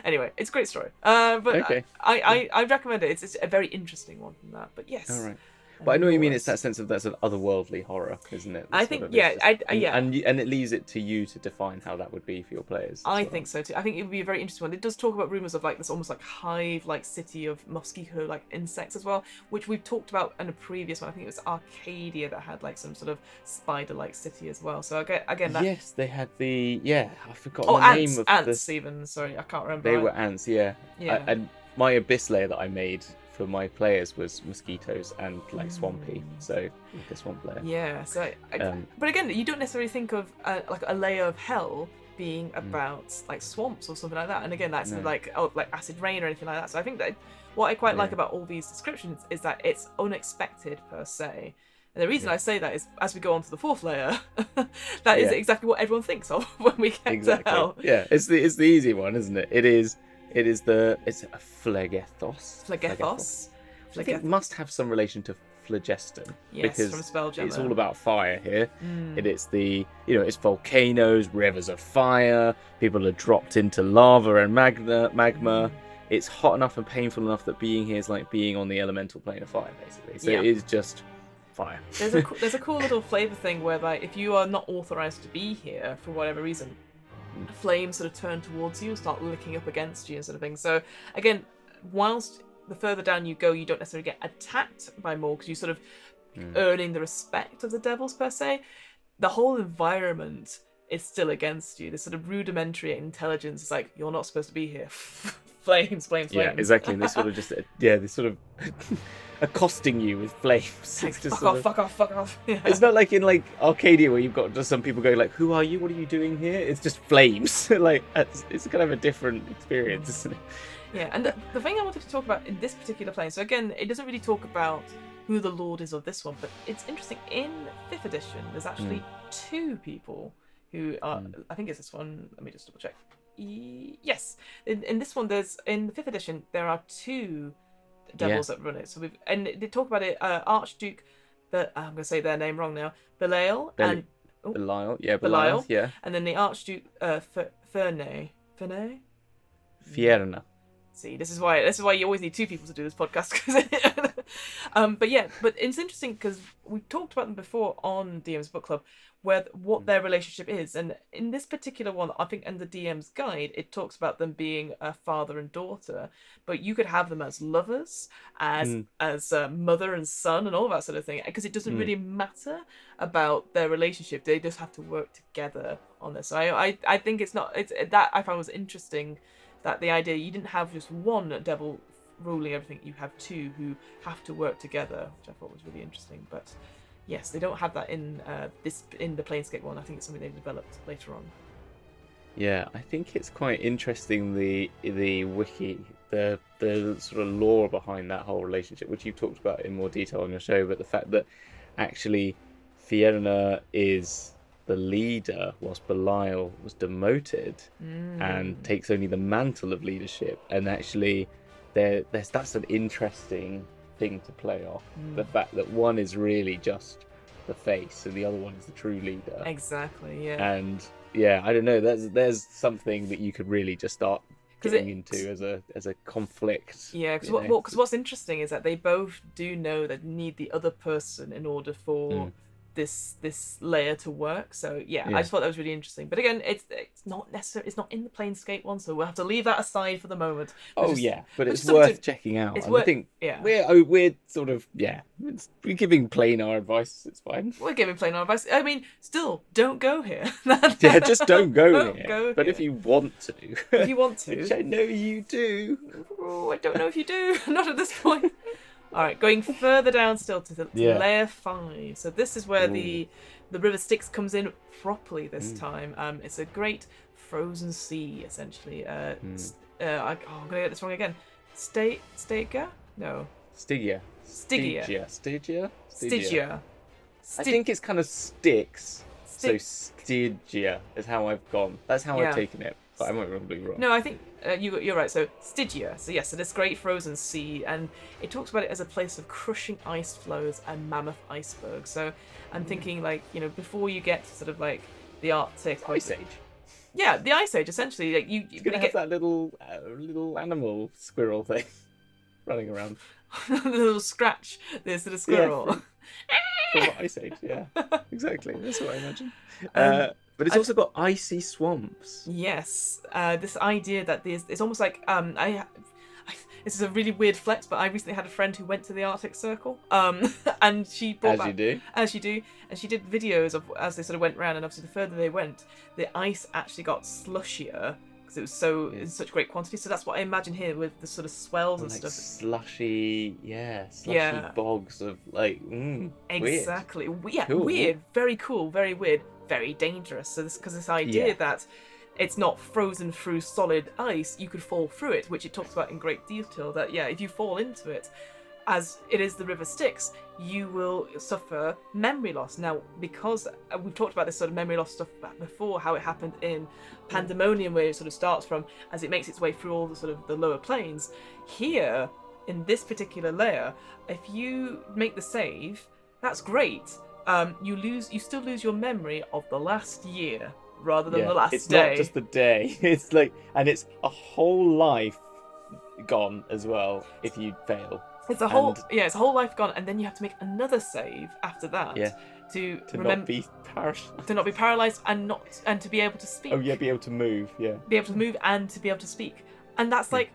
Anyway, it's a great story. But okay. I recommend it. It's a very interesting one from that. But yes. All right. But I know what you mean. It's that sense of that sort of otherworldly horror, isn't it? I think, and it leaves it to you to define how that would be for your players. I think so too. I think it would be a very interesting one. It does talk about rumours of like this almost like hive-like city of mosquito-like insects as well, which we've talked about in a previous one. I think it was Arcadia that had like some sort of spider-like city as well. So again, yes, they had I forgot the name of ants. Even sorry, I can't remember. They were ants, yeah. And my abyss layer that I made for my players was mosquitoes and like swampy, so like a swamp layer. Yeah, so but again, you don't necessarily think of like a layer of hell being about like swamps or something like that. And again, that's like acid rain or anything like that. So I think that what I quite like about all these descriptions is that it's unexpected per se. And the reason I say that is as we go on to the 4th layer, that is exactly what everyone thinks of when we get to hell. Yeah, it's the easy one, isn't it? It's a phlegethos. Phlegethos. I think it must have some relation to phlogiston. Yes, because from Spelljammer. it's all about fire here. And it's it's volcanoes, rivers of fire, people are dropped into lava and magma. It's hot enough and painful enough that being here is like being on the elemental plane of fire, basically. So it is just fire. There's a cool little flavour thing whereby if you are not authorised to be here for whatever reason, flames sort of turn towards you and start licking up against you and sort of thing. So again, whilst the further down you go, you don't necessarily get attacked by more because you're sort of earning the respect of the devils per se. The whole environment is still against you. This sort of rudimentary intelligence is like, you're not supposed to be here. Flames. Yeah, exactly. And they sort of just they're sort of accosting you with flames. Like, fuck off. Yeah. It's not like in like Arcadia where you've got just some people going like, who are you? What are you doing here? It's just flames. Like it's kind of a different experience, isn't it? Yeah, and the thing I wanted to talk about in this particular plane, so again, it doesn't really talk about who the Lord is of this one, but it's interesting. In 5th edition, there's actually 2 people who are, I think it's this one, let me just double check. Yes, in this one, in the 5th edition, there are 2 devils that run it. So and they talk about it, Archduke, I'm going to say their name wrong now, Belial, and... Belial, yeah. And then the Archduke, Ferney? Fierna. See, this is why you always need 2 people to do this podcast. But it's interesting because we've talked about them before on DM's Book Club, what their relationship is, and in this particular one, I think in the DM's guide, it talks about them being a father and daughter, but you could have them as lovers, as mother and son, and all that sort of thing, because it doesn't really matter about their relationship. They just have to work together on this. So I think it's that I found was interesting. That the idea you didn't have just one devil ruling everything, you have 2 who have to work together, which I thought was really interesting. But yes, they don't have that in the Planescape one. I think it's something they've developed later on. Yeah, I think it's quite interesting the wiki, the sort of lore behind that whole relationship, which you've talked about in more detail on your show, but the fact that actually Fierna is the leader whilst Belial was demoted and takes only the mantle of leadership, and actually that's an interesting thing to play off, the fact that one is really just the face and the other one is the true leader. Exactly, yeah. And yeah, I don't know, there's something that you could really just start getting into as a conflict. Yeah, because what's interesting is that they both do know that need the other person in order for this layer to work. So yeah, I just thought that was really interesting. But again, it's not necessary. It's not in the Planescape one, so we'll have to leave that aside for the moment. But it's worth checking out. I think we're sort of we're giving planar advice. It's fine. We're giving planar advice. I mean, still don't go here. Just don't go here. But if you want to, which I know you do. Oh, I don't know if you do. Not at this point. All right, going further down still to layer 5. So this is where the River Styx comes in properly this time. It's a great frozen sea, essentially. I'm going to get this wrong again. Stygia? No. Stygia. Stygia. I think it's kind of Styx. So Stygia is how I've gone. That's how I've taken it. But I might be wrong. No, I think you're right. So Stygia. So yes, so this great frozen sea, and it talks about it as a place of crushing ice flows and mammoth icebergs. So I'm thinking, like, before you get to sort of like the Arctic Ice Age. Yeah, the Ice Age. Essentially, like you're gonna have that little animal squirrel thing running around. The little scratch. This little squirrel. From Ice Age. Yeah, exactly. That's what I imagine. But it's also got icy swamps. Yes, this idea that it's almost like this is a really weird flex, but I recently had a friend who went to the Arctic Circle, and she brought as you do, and she did videos of as they sort of went round, and obviously the further they went, the ice actually got slushier because it was in such great quantity. So that's what I imagine here with the sort of swells and stuff. Slushy bogs of like exactly. Weird. Yeah, cool. Weird, very cool, very weird. Very dangerous. So this idea that it's not frozen through solid ice, you could fall through it, which it talks about in great detail, that if you fall into it, as it is the River Styx, you will suffer memory loss. Now, because we've talked about this sort of memory loss stuff back before, how it happened in Pandemonium, where it sort of starts from as it makes its way through all the sort of the lower planes. Here, in this particular layer, if you make the save, that's great. You still lose your memory of the last year rather than the last day. It's not just the day. It's like, and it's a whole life gone as well if you fail. It's a whole it's a whole life gone, and then you have to make another save after that to not be paralyzed. To not be paralyzed and to be able to speak. Oh yeah, be able to move. Yeah, be able to move and to be able to speak, and that's like,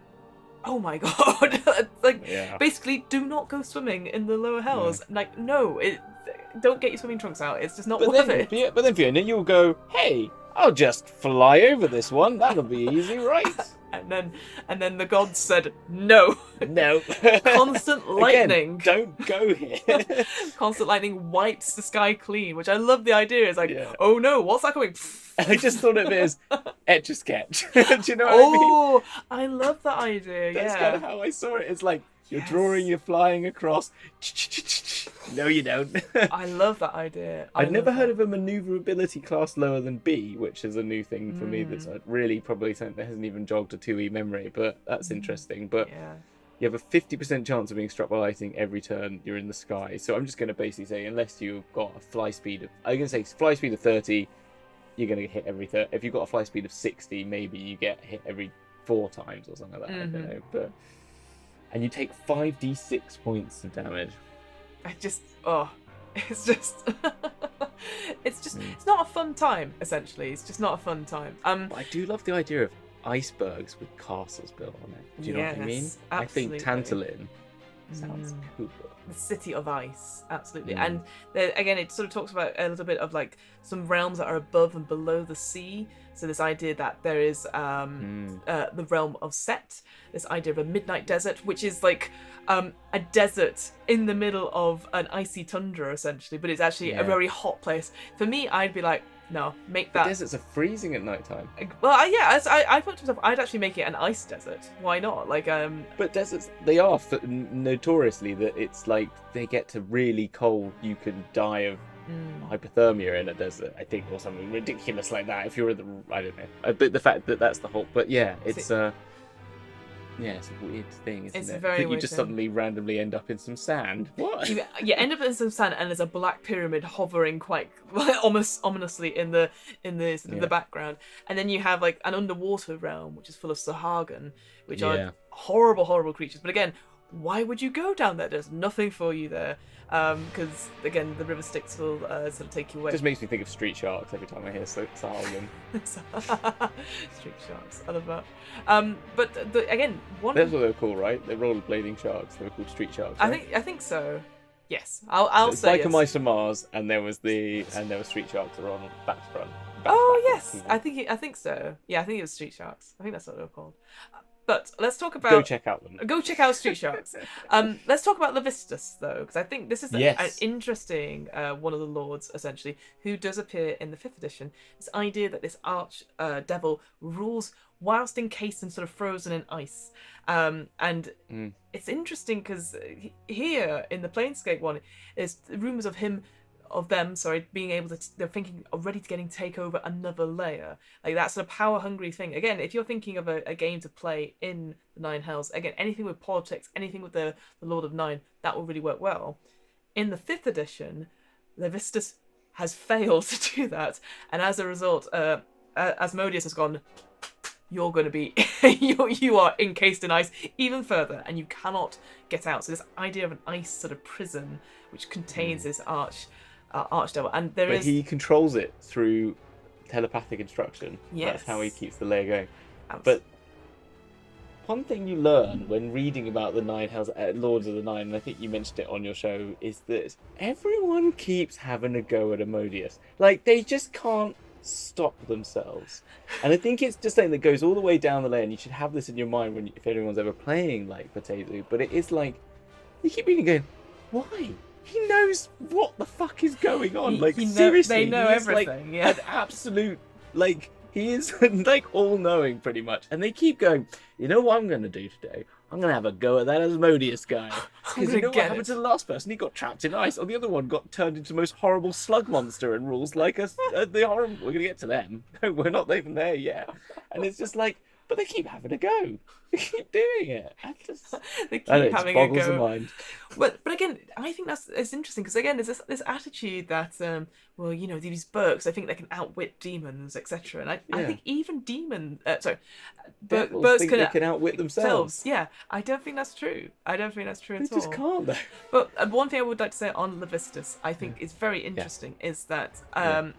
oh my god! Like basically, do not go swimming in the lower hells. Yeah. Like don't get your swimming trunks out. It's just not worth it. But then Fiona, you'll go, hey, I'll just fly over this one. That'll be easy, right? And then the gods said no. Constant lightning. Again, don't go here. Constant lightning wipes the sky clean, which I love the idea. It's like, oh no, what's that going? I just thought of it as Etch a Sketch. Do you know what I mean? Oh, I love that idea. That's kind of how I saw it. It's like you're drawing, you're flying across. No, you don't. I love that idea. I've never heard of a maneuverability class lower than B, which is a new thing for me. That's really probably something that hasn't even jogged a 2E memory, but that's interesting. But you have a 50% chance of being struck by lightning every turn you're in the sky. So I'm just going to basically say, unless you've got a fly speed of, I'm going to say fly speed of 30, you're going to get hit every third. If you've got a fly speed of 60, maybe you get hit every 4 times or something like that. I don't know, but. And you take 5d6 points of damage. It's not a fun time, essentially. It's just not a fun time. But I do love the idea of icebergs with castles built on it. Do you know what I mean? Absolutely. I think Tantalin sounds cool. The city of ice, absolutely. And again, it sort of talks about a little bit of like some realms that are above and below the sea. So this idea that there is the realm of Set, this idea of a midnight desert, which is like a desert in the middle of an icy tundra, essentially, but it's actually a very hot place. For me, I'd be like, no, make that. The deserts are freezing at night time. Well, I thought to myself, I'd actually make it an ice desert. Why not? Like, But deserts, they are notoriously that it's like they get to really cold. You can die of hypothermia in a desert, I think, or something ridiculous like that. If you're in the, I don't know. But the fact that that's the whole, but it's it's a weird thing, isn't it? It's a very weird you just thing. Suddenly randomly end up in some sand. What? You end up in some sand, and there's a black pyramid hovering quite almost ominously in the background. And then you have like an underwater realm, which is full of Sahagan, which are horrible, horrible creatures. But again, why would you go down there? There's nothing for you there. Because again, the river Styx will sort of take you away. It just makes me think of street sharks every time I hear Sahagan. Street sharks, I love that. But again, that's what they're called, right? They're rollerblading sharks. They were called street sharks. Right? I think so. Yes, I'll say it's like Mice from Mars, and there was street sharks that were on Battlefront. Yes, I think so. Yeah, I think it was street sharks. I think that's what they were called. But let's talk about... Go check out them. Go check out Street Sharks. Let's talk about Levistus, though, because I think this is an interesting one of the lords, essentially, who does appear in the 5th edition. This idea that this arch devil rules whilst encased and sort of frozen in ice. It's interesting because here in the Planescape one, there's rumours of them being able to, they're thinking already to take over another layer, like that sort of power hungry thing. Again, if you're thinking of a game to play in the Nine Hells, again, anything with politics, anything with the Lord of Nine, that will really work well. In the 5th edition, Levistus has failed to do that, and as a result, Asmodeus has gone, you're going to be you are encased in ice even further, and you cannot get out. So this idea of an ice sort of prison which contains this archdevil, and he controls it through telepathic instruction. Yes. That's how he keeps the layer going. Absolutely. But one thing you learn when reading about the Nine Hells, Lords of the Nine, and I think you mentioned it on your show, is that everyone keeps having a go at Asmodeus. Like, they just can't stop themselves. And I think it's just something that goes all the way down the layer, and you should have this in your mind if anyone's ever playing like Potato. But it is like, you keep reading going, why? He knows what the fuck is going on. Seriously, they know everything. An absolute, he is all-knowing pretty much. And they keep going, you know what I'm going to do today? I'm going to have a go at that Asmodeus guy. Because you know what happened to the last person? He got trapped in ice. Or the other one got turned into the most horrible slug monster and rules like us. The horrible. We're going to get to them. No, we're not even there yet. And it's just but they keep having a go. doing it. They keep It having boggles a go. the mind. But again, I think it's interesting because again, there's this attitude that well, these Burks, I think they can outwit demons, etc. And I think even Devils Burks think they can outwit themselves. Yeah, I don't think that's true. I don't think that's true They at all. just can't though. But one thing I would like to say on Levistus, I think is very interesting, is that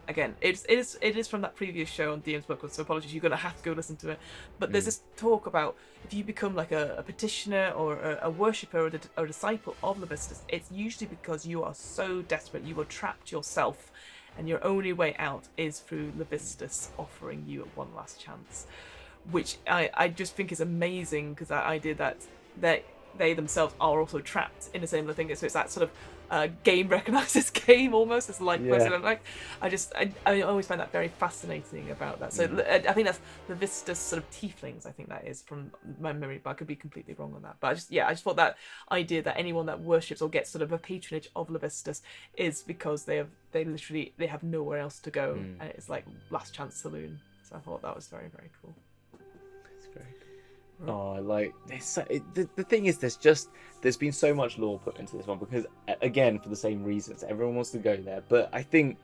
again, it is from that previous show on DM's Bookclub, so apologies, you're gonna have to go listen to it. But there's this talk about if you become like a petitioner or a worshipper or a disciple of Levistus, it's usually because you are so desperate, you are trapped yourself, and your only way out is through Levistus offering you one last chance, which I just think is amazing, because that idea that they themselves are also trapped in the same thing. So it's that sort of game recognizes game almost. It's like I always find that very fascinating about that. So I think that's the Levistus sort of tieflings. I think that is from my memory, but I could be completely wrong on that. But I just thought that idea that anyone that worships or gets sort of a patronage of Levistus is because they have nowhere else to go, and it's like last chance saloon. So I thought that was very, very cool. It's very cool. Oh, like the thing is, there's been so much lore put into this one because, again, for the same reasons, everyone wants to go there. But I think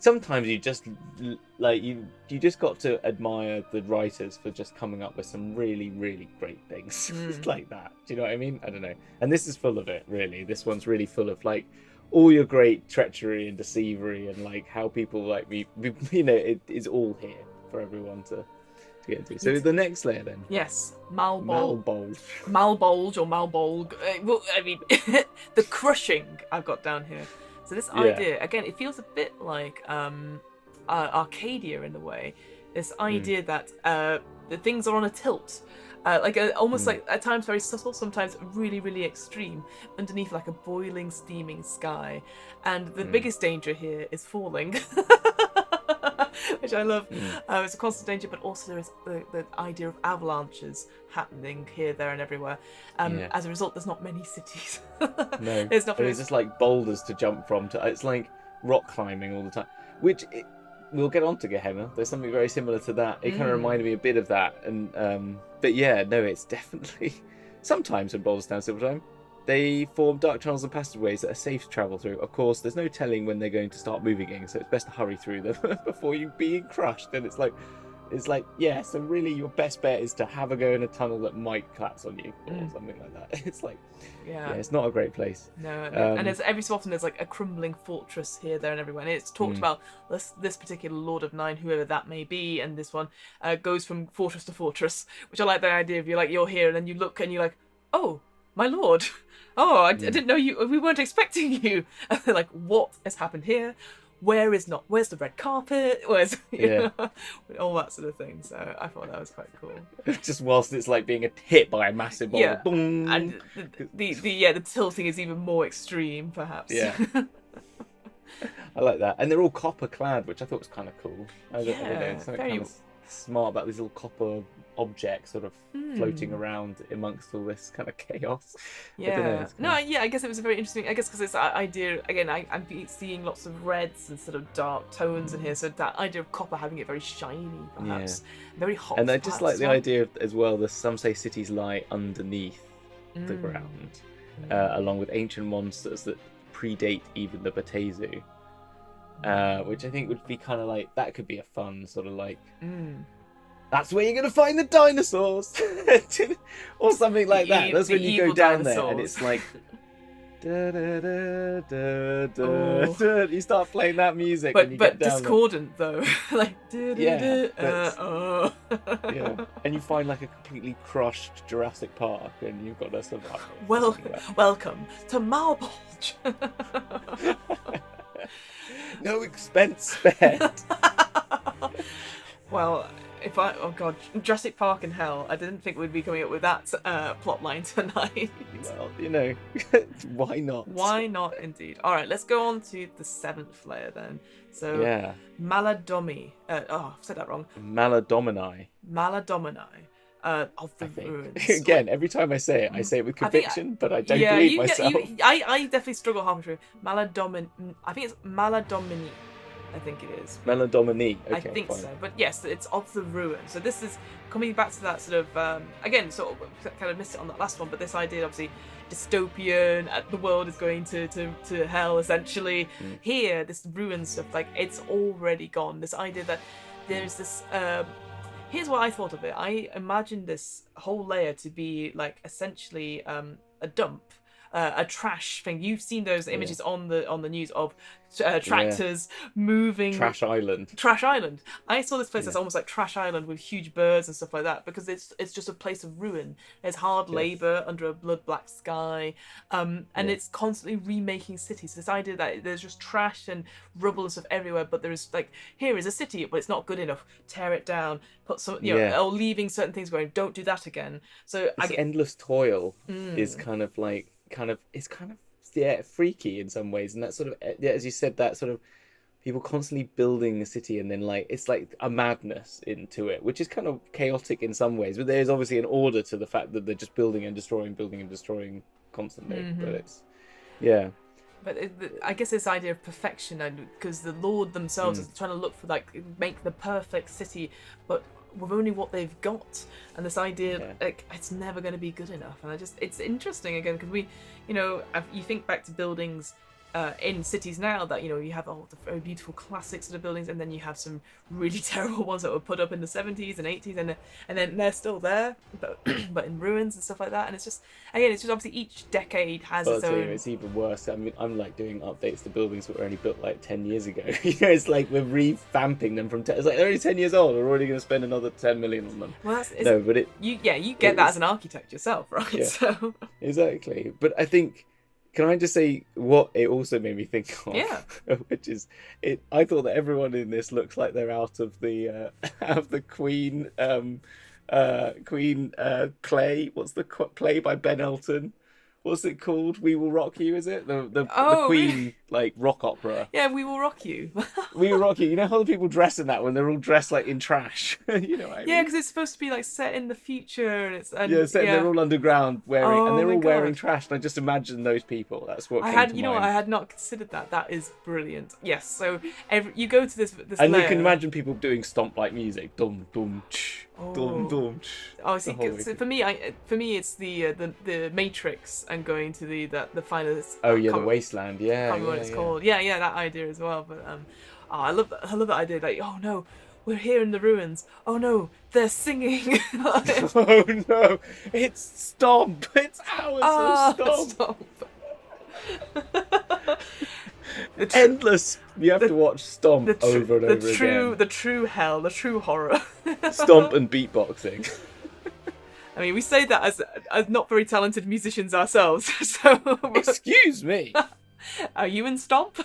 sometimes you just you just got to admire the writers for just coming up with some really, really great things like that. Do you know what I mean? I don't know. And this is full of it, really. This one's really full of like all your great treachery and deceivery and like how people like it is all here for everyone to get into. So the next layer then. Yes, Malbolge or Malbolge. Well, I mean, the crushing I've got down here. So this idea, again, it feels a bit like Arcadia in a way. This idea that the things are on a tilt. Almost like at times very subtle, sometimes really, really extreme, underneath like a boiling, steaming sky. And the biggest danger here is falling. Which I love. It's a constant danger, but also there is the idea of avalanches happening here, there, and everywhere. As a result, there's not many cities. No, there's not. It's just like boulders to jump from. It's like rock climbing all the time. We'll get on to Gehenna. There's something very similar to that. It kind of reminded me a bit of that. And but yeah, no, it's definitely sometimes when boulders stand still for time. They form dark channels and passageways that are safe to travel through. Of course, there's no telling when they're going to start moving again, so it's best to hurry through them before you being crushed. And it's like, so really your best bet is to have a go in a tunnel that might collapse on you or something like that. It's like, it's not a great place. No, and there's every so often there's like a crumbling fortress here, there, and everywhere. And it's talked about this particular Lord of Nine, whoever that may be, and this one goes from fortress to fortress, which I like the idea of you're here, and then you look and you're like, oh, my lord. Oh, I didn't know you. We weren't expecting you. And they're like, what has happened here? Where's the red carpet? Where's all that sort of thing. So I thought that was quite cool. Just whilst it's like being hit by a massive boulder. Yeah. Boom. And the tilting is even more extreme, perhaps. Yeah. I like that, and they're all copper clad, which I thought was kind of cool. I don't know, it's very kind of smart about these little copper objects sort of floating around amongst all this kind of chaos. I guess it was a very interesting, I guess because it's that idea again, I'm seeing lots of reds and sort of dark tones in here, so that idea of copper having it very shiny, perhaps very hot. And I just like the idea of, as well, that some say cities lie underneath the ground, along with ancient monsters that predate even the Batezu, which I think would be kind of like, that could be a fun sort of like that's where you're going to find the dinosaurs or something like that. That's when you go down there and it's like da, da, da, da, da, da. You start playing that music when you get down discordant there. Though. Like and you find like a completely crushed Jurassic Park and you've got to survive. Welcome to Malbolge. No expense spared. Well, Jurassic Park in hell. I didn't think we'd be coming up with that plot line tonight. Well, why not? Why not, indeed. All right, let's go on to the 7th layer then. So, Maladomi. I've said that wrong. Maladomini. Of the ruins. Again, every time I say it with conviction, but I don't believe myself. I definitely struggle halfway through. I think it's Maladomini. I think it is. Melanie. Okay, I think fine. so. But yes, it's of the ruin. So this is coming back to that sort of, again, sort of kind of missed it on that last one, but this idea, obviously, dystopian, the world is going to hell, essentially. Here, this ruin stuff, like, it's already gone. This idea that there's this... here's what I thought of it. I imagined this whole layer to be, like, essentially a dump. A trash thing. You've seen those images on the news of tractors moving. Trash Island. Trash Island. I saw this place as almost like Trash Island with huge birds and stuff like that, because it's just a place of ruin. There's hard labor under a blood black sky, and it's constantly remaking cities. This idea that there's just trash and rubble and stuff everywhere, but there's like, here is a city, but it's not good enough. Tear it down. Put some, or leaving certain things going. Don't do that again. So this endless toil is kind of freaky in some ways, and that sort of, as you said, that sort of people constantly building a city, and then like it's like a madness into it, which is kind of chaotic in some ways, but there's obviously an order to the fact that they're just building and destroying constantly. But it's But I guess this idea of perfection, because the Lord themselves is trying to look for, like, make the perfect city, but with only what they've got, and this idea like it's never going to be good enough. And it's interesting again, because you think back to buildings in cities now that you have all the very beautiful classic sort of buildings, and then you have some really terrible ones that were put up in the 70s and 80s, and then they're still there, but in ruins and stuff like that. And it's just obviously each decade has its own. It's even worse. I mean, I'm like doing updates to buildings that were only built like 10 years ago. It's like we're revamping them from it's like they're only 10 years old. We're already going to spend another 10 million on them. Well, you get that as an architect yourself, right? Yeah, so exactly. But I think, can I just say what it also made me think of? Yeah. Which is, I thought that everyone in this looks like they're out of the Queen Clay. What's the Clay by Ben Elton? What's it called? We Will Rock You, is it? The Queen, really? Like, rock opera. Yeah, We Will Rock You. We Will Rock You. You know how the people dress in that when they're all dressed, like, in trash? You know what I mean? Yeah, because it's supposed to be, like, set in the future. And they're all underground and they're all wearing trash. And I just imagine those people. That's what came to mind. I had not considered that. That is brilliant. Yes, so you go to this and layer. You can imagine people doing stomp-like music. Dum, dum, ch. Dum, dum, ch. Oh, see, for me, it's the Matrix and going to the finest. The wasteland. Yeah, I can't remember what it's called. Yeah, that idea as well. But I love that idea. Like, oh no, we're here in the ruins. Oh no, they're singing. Oh no, it's Stomp. It's hours of Stomp. Endless. You have to watch Stomp over and over again. The true hell, the true horror. Stomp and beatboxing. I mean, we say that as not very talented musicians ourselves. So excuse me. Are you in Stomp?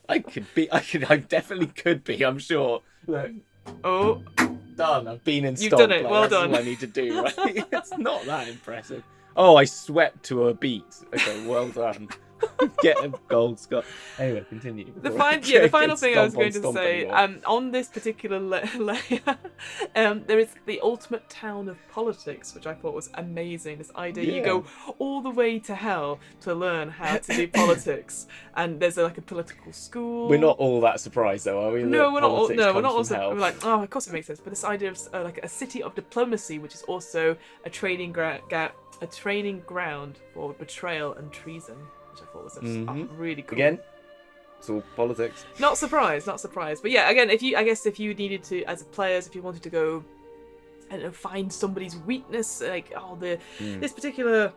I definitely could be. I'm sure. Look. Oh, done. I've been in Stomp. You've done it. Like, well that's done. All I need to do. Right? It's not that impressive. Oh, I swept to a beat. Okay, well done. Get a gold scar. Anyway, continue. The final thing I was going to say, on this particular layer, there is the ultimate town of politics, which I thought was amazing. This idea, you go all the way to hell to learn how to do politics, and there's like a political school. We're not all that surprised, though, are we? No, we're not. We're not also. We're like, oh, of course it makes sense. But this idea of like a city of diplomacy, which is also a training ground for betrayal and treason. Which I thought was really cool. Again, it's all politics. Not surprised. But yeah, again, if you needed to, as players, if you wanted to go and find somebody's weakness, like this particular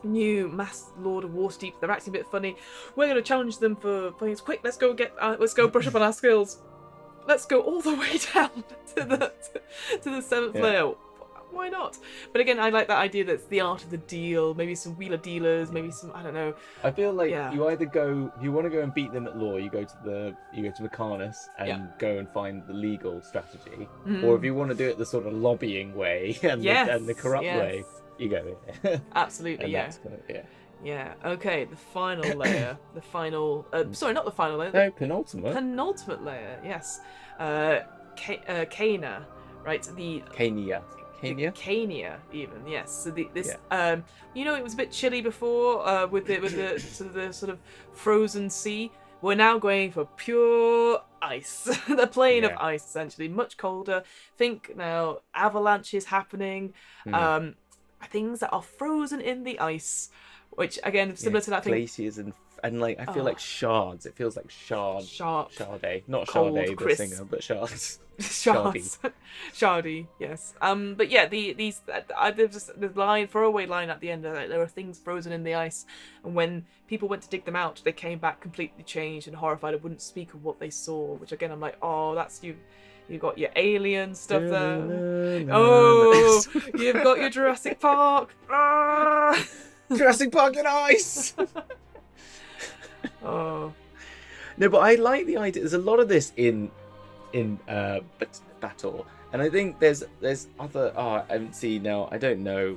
new Mass Lord of Waterdeep, they're acting a bit funny. We're going to challenge them for things. Quick, let's go brush up on our skills. Let's go all the way down to the 7th layer. Why not? But again, I like that idea that it's the art of the deal. Maybe some wheeler dealers. Maybe some, I don't know. I feel like you either go, if you want to go and beat them at law, you go to Mechanis and go and find the legal strategy. Or if you want to do it the sort of lobbying way and the corrupt way, you go there. Absolutely, Yeah. Okay. The final layer. The final. Sorry, not the final layer. No, penultimate. Penultimate layer. Yes. Cana. Right. Cania, even, yes. So it was a bit chilly before with the sort of frozen sea. we're now going for pure ice. The plane of ice, essentially, much colder. Think now avalanches happening, things that are frozen in the ice, which again similar to that thing. Glaciers and like I feel like shards. It feels like Sharde, not cold, Sade the crisp. singer, but Shards. Shardy, yes. But yeah, there's the line, throwaway line at the end. There are things frozen in the ice, and when people went to dig them out, they came back completely changed and horrified and wouldn't speak of what they saw. Which again, I'm like, oh, that's you. You've got your alien stuff there. Oh, you've got your Jurassic Park. Jurassic Park in ice. Oh. No, but I like the idea. There's a lot of this in Baator, and I think there's other. I haven't seen now. I don't know.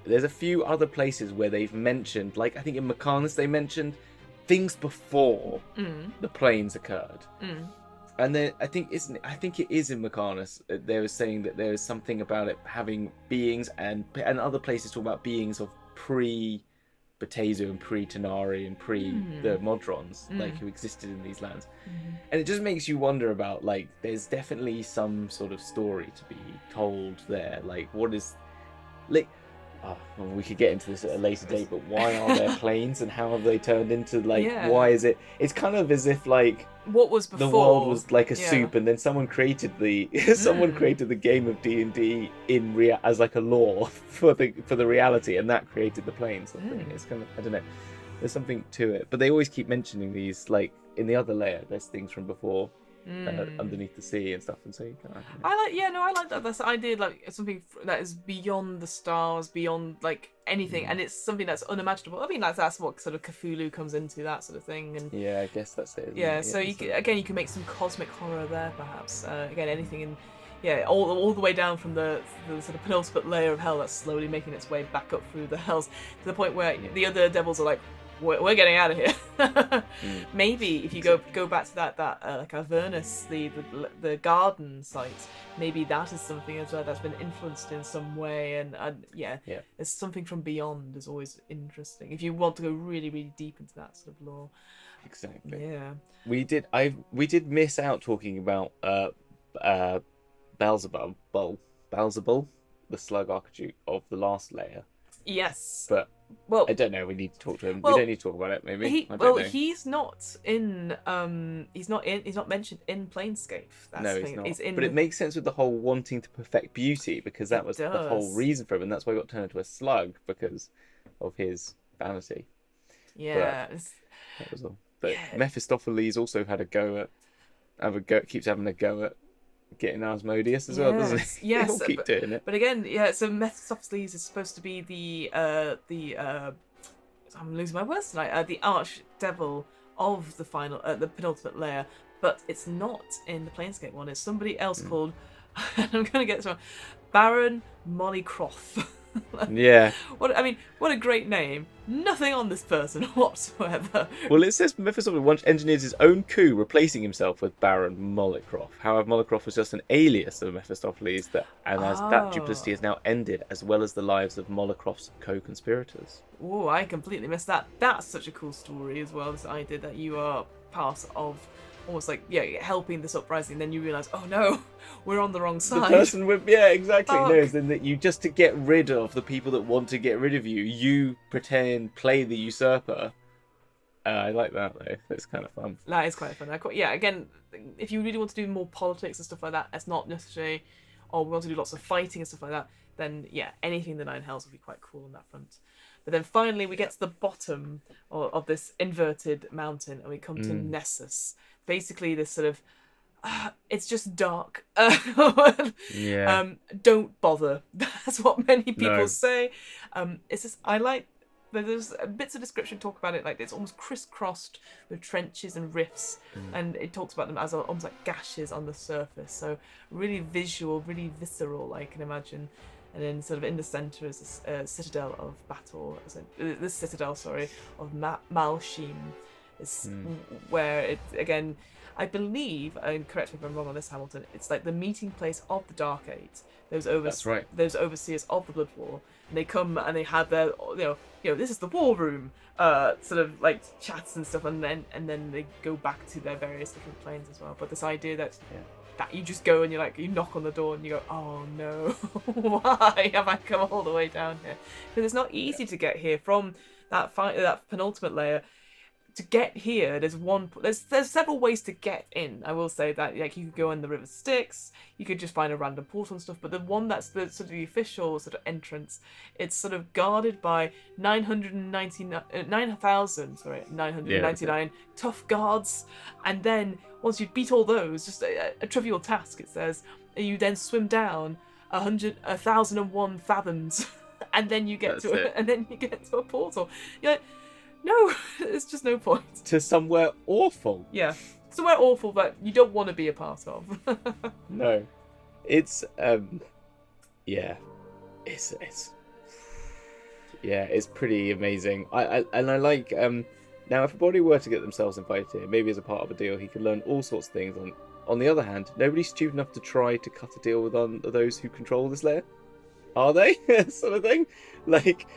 There's a few other places where they've mentioned, like I think in Mechanis they mentioned things before the planes occurred. And then I think it is in Mechanis. They were saying that there is something about it having beings, and other places talk about beings of pre-Baator and pre-Tanari and pre the Modrons, like who existed in these lands. And it just makes you wonder about, like, there's definitely some sort of story to be told there. Like, what is, like, well, we could get into this at a later date, but why are there planes and how have they turned into, like, why is it? It's kind of as if, like, what was before the world was like a soup, and then someone created the created the game of D&D as like a lore for the reality, and that created the planes. It's kind of, I don't know, there's something to it, but they always keep mentioning these, like in the other layer there's things from before underneath the sea and stuff, and so you kind of, I like that. That's idea, like something that is beyond the stars, beyond like anything, and it's something that's unimaginable. I mean, that's what sort of Cthulhu comes into, that sort of thing. And I guess that's it. So you can make some cosmic horror there, perhaps. Again, anything in all the way down from the sort of penultimate layer of hell that's slowly making its way back up through the hells to the point where the other devils are like, we're getting out of here. Maybe if you go back to that like Avernus, the garden site, maybe that is something as well that's been influenced in some way, and there's something from beyond is always interesting if you want to go really, really deep into that sort of lore. Exactly. Yeah. We did miss out talking about Beelzebub, the slug archetype of the last layer. Yes. But I don't know. We need to talk to him. We don't need to talk about it. Maybe. He's not mentioned in Planescape. He's not. But it makes sense with the whole wanting to perfect beauty, because that was the whole reason for him, and that's why he got turned into a slug, because of his vanity. Yeah. That was all. But Mephistopheles also had keeps having a go at getting Asmodeus as well, doesn't he? Yes, he'll keep doing it. But again, so Mephistopheles is supposed to be the I'm losing my words tonight. The archdevil of the the penultimate layer, but it's not in the Planescape one. It's somebody else called. I'm gonna get this wrong. Baron Mollycroft. What a great name. Nothing on this person whatsoever. Well, it says Mephistopheles once engineered his own coup, replacing himself with Baron Mollycroft. However, Mollycroft was just an alias of Mephistopheles, that duplicity has now ended, as well as the lives of Mollycroft's co-conspirators. Oh, I completely missed that. That's such a cool story as well. This idea that you are part of almost like helping this uprising, and then you realise, oh no, we're on the wrong side. The person with exactly. No, is then that you, just to get rid of the people that want to get rid of you, you play the usurper. I like that though. It's kind of fun. That is quite fun. Again, if you really want to do more politics and stuff like that, it's not necessarily, we want to do lots of fighting and stuff like that, then anything in the Nine Hells would be quite cool on that front. But then finally we get to the bottom of this inverted mountain, and we come to Nessus. Basically this sort of it's just dark. Don't bother. That's what many people say. It's just, I like, there's bits of description talk about it like it's almost crisscrossed with trenches and rifts, and it talks about them as almost like gashes on the surface. So really visual, really visceral, I can imagine. And then sort of in the centre is this citadel of Baator, this citadel, of Malshim. Where it, again, I believe, and correct me if I'm wrong on this, Hamilton, it's like the meeting place of the Dark Eight. Those overseers of the Blood War, and they come and they have their this is the war room, sort of like chats and stuff, and then they go back to their various different planes as well. But this idea that that you just go and you knock on the door and you go, oh no, why have I come all the way down here? Because it's not easy to get here from that penultimate layer. To get here, there's several ways to get in. I will say that, like, you could go in the River Styx, you could just find a random portal and stuff, but the one that's the sort of the official sort of entrance, it's sort of guarded by 999 tough guards, and then once you beat all those, just a trivial task, it says, you then swim down 1,001 fathoms, and then you get to a portal. You're like, no, it's just no point. To somewhere awful. Yeah, somewhere awful that you don't want to be a part of. No, it's it's pretty amazing. I like now if a body were to get themselves invited here, maybe as a part of a deal, he could learn all sorts of things. On the other hand, nobody's stupid enough to try to cut a deal with those who control this layer, are they? Sort of thing, like.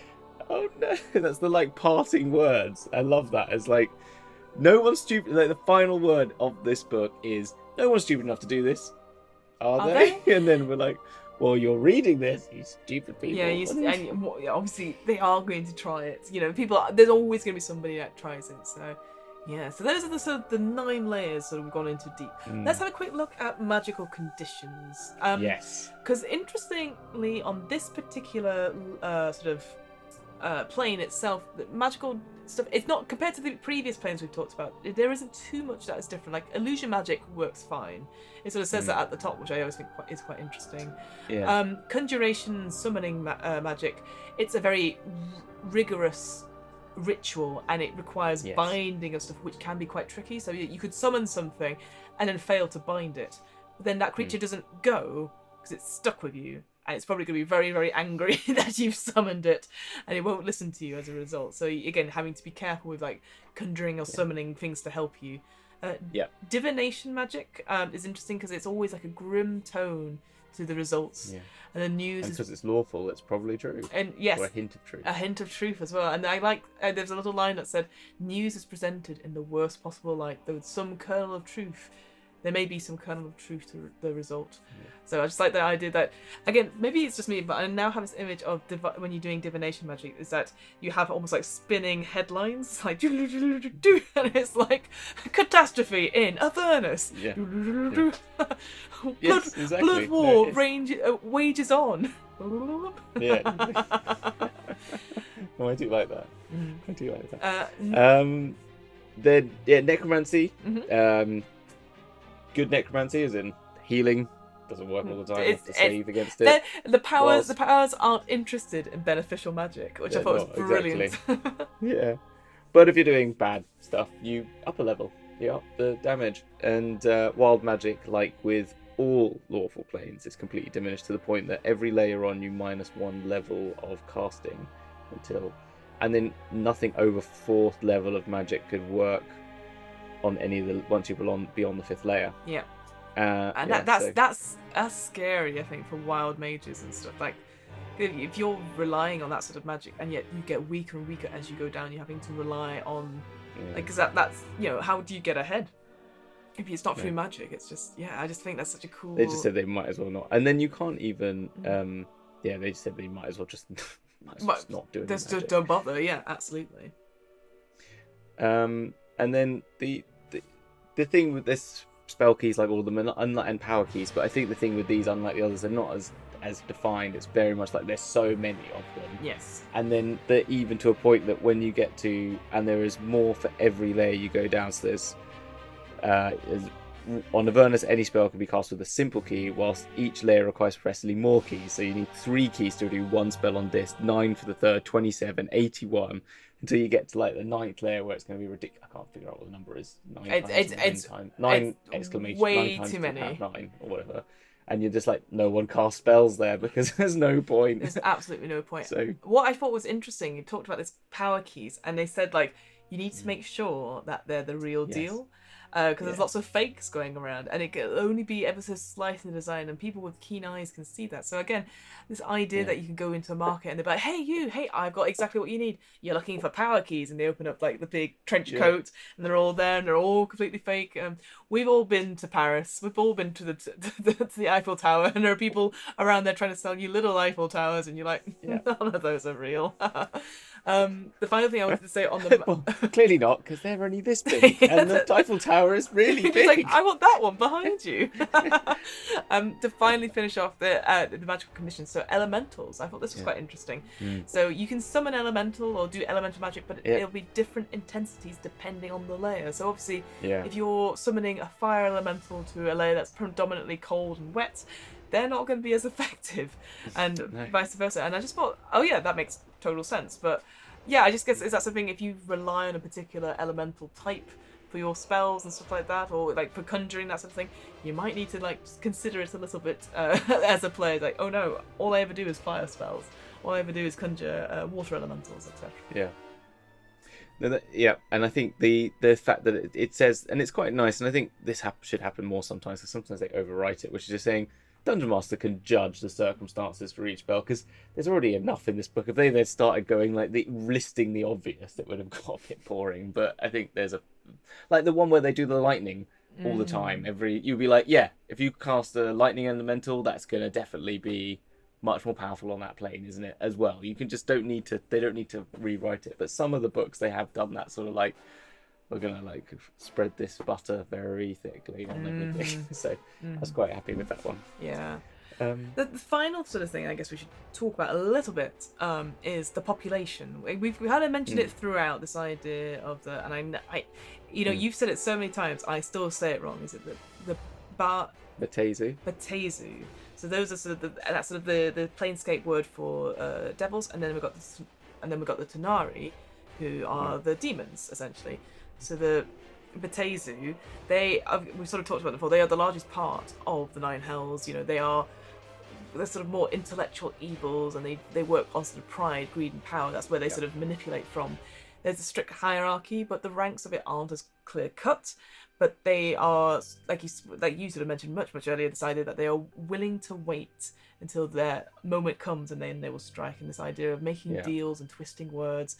Oh no, that's the parting words. I love that. It's like, no one's stupid. Like, the final word of this book is, no one's stupid enough to do this. Are they? And then we're like, well, you're reading this, you stupid people. Yeah, and obviously they are going to try it. There's always going to be somebody that tries it. So, yeah. So those are the sort of the 9 layers that we've gone into deep. Let's have a quick look at magical conditions. Yes. Because interestingly, on this particular sort of plane itself, the magical stuff, it's not, compared to the previous planes we've talked about, there isn't too much that is different. Like, illusion magic works fine. It sort of says that at the top, which I always think is quite interesting. Yeah. Conjuration, summoning magic, it's a very rigorous ritual, and it requires binding of stuff, which can be quite tricky. So you could summon something and then fail to bind it, but then that creature doesn't go because it's stuck with you. And it's probably going to be very, very angry that you've summoned it, and it won't listen to you as a result. So again, having to be careful with conjuring or summoning things to help you. Divination magic is interesting because it's always like a grim tone to the results. Yeah. And the news because it's lawful, it's probably true. And yes, or a hint of truth. A hint of truth as well. And I like there's a little line that said, "News is presented in the worst possible light, though with some kernel of truth. There may be some kernel of truth to the result." Yeah. So I just like the idea that, again, maybe it's just me, but I now have this image of when you're doing divination magic, is that you have almost like spinning headlines, like and it's like catastrophe in Avernus. Yeah. Blood war wages on. Yeah. Oh, I do like that. I do like that. Then necromancy. Mm-hmm. Good necromancy, as in healing, doesn't work all the time. You have to save against it. The powers aren't interested in beneficial magic, which I thought was brilliant. Exactly. Yeah, but if you're doing bad stuff, you up a level, you up the damage. And wild magic, like with all lawful planes, is completely diminished to the point that every layer on you -1 level of casting and then nothing over 4th level of magic could work on any of the once you're beyond the 5th layer. Yeah. And that's scary, I think, for wild mages and stuff. Like, if you're relying on that sort of magic, and yet you get weaker and weaker as you go down, you're having to rely on, because that's how do you get ahead? If it's not through magic, it's just I just think that's such a cool. They just said they might as well not, and then you can't even. They just said they might as well just not do it. Just don't bother. Yeah, absolutely. And then the thing with this spell keys, like all of them, are and power keys, but I think the thing with these, unlike the others, they're not as defined. It's very much like there's so many of them. Yes. And then they're even to a point that when you get to, and there is more for every layer you go down. So there's on Avernus, any spell can be cast with a simple key, whilst each layer requires progressively more keys. So you need 3 keys to do 1 spell on this, 9 for the 3rd, 27, 81. Until you get to like the 9th layer, where it's going to be ridiculous. I can't figure out what the number is. 9 exclamation. Way 9 too many. 9 or whatever. And you're just like, no one casts spells there because there's no point. There's absolutely no point. So what I thought was interesting, you talked about this power keys, and they said like you need to make sure that they're the real deal. because there's lots of fakes going around, and it can only be ever so slight in the design, and people with keen eyes can see that. So again, this idea that you can go into a market and they're like, hey, I've got exactly what you need. You're looking for power keys, and they open up like the big trench coat, and they're all there, and they're all completely fake. We've all been to Paris. We've all been to the Eiffel Tower, and there are people around there trying to sell you little Eiffel Towers, and you're like, none of those are real. The final thing I wanted to say on the well, clearly not, because they're only this big, and the Eiffel Tower is really big. It's like, I want that one behind you. To finally finish off the magical conditions, so elementals. I thought this was quite interesting. So you can summon elemental or do elemental magic, but it'll be different intensities depending on the layer. So obviously, if you're summoning a fire elemental to a layer that's predominantly cold and wet, they're not going to be as effective, and vice versa. And I just thought, that makes total sense. But I just guess, is that something, if you rely on a particular elemental type for your spells and stuff like that, or like for conjuring, that sort of thing, you might need to like just consider it a little bit as a player, like, oh no, all I ever do is fire spells, all I ever do is conjure water elementals, etc. And I think the fact that it says, and it's quite nice, and I think this should happen more sometimes, because sometimes they overwrite it, which is just saying Dungeon Master can judge the circumstances for each spell, because there's already enough in this book. If they started going like listing the obvious, it would have got a bit boring. But I think there's like the one where they do the lightning all the time. You'll be like, if you cast a lightning elemental, that's gonna definitely be much more powerful on that plane, isn't it? As well, you can just they don't need to rewrite it. But some of the books, they have done that sort of like, we're gonna like spread this butter very thickly on everything. So I was quite happy with that one. The final sort of thing I guess we should talk about a little bit is the population. We've had to mention it throughout, this idea of the, and I you've said it so many times, I still say it wrong. Is it the Batezu? Batezu. So those are sort of that's sort of the Planescape word for devils, and then we've got the Tanari, who are the demons essentially. So the Batezu, we've sort of talked about it before, they are the largest part of the Nine Hells. They're sort of more intellectual evils, and they work on sort of pride, greed, and power. That's where they sort of manipulate from. There's a strict hierarchy, but the ranks of it aren't as clear cut. But they are, like you sort of mentioned much earlier, this idea that they are willing to wait until their moment comes, and then they will strike. In this idea of making deals and twisting words.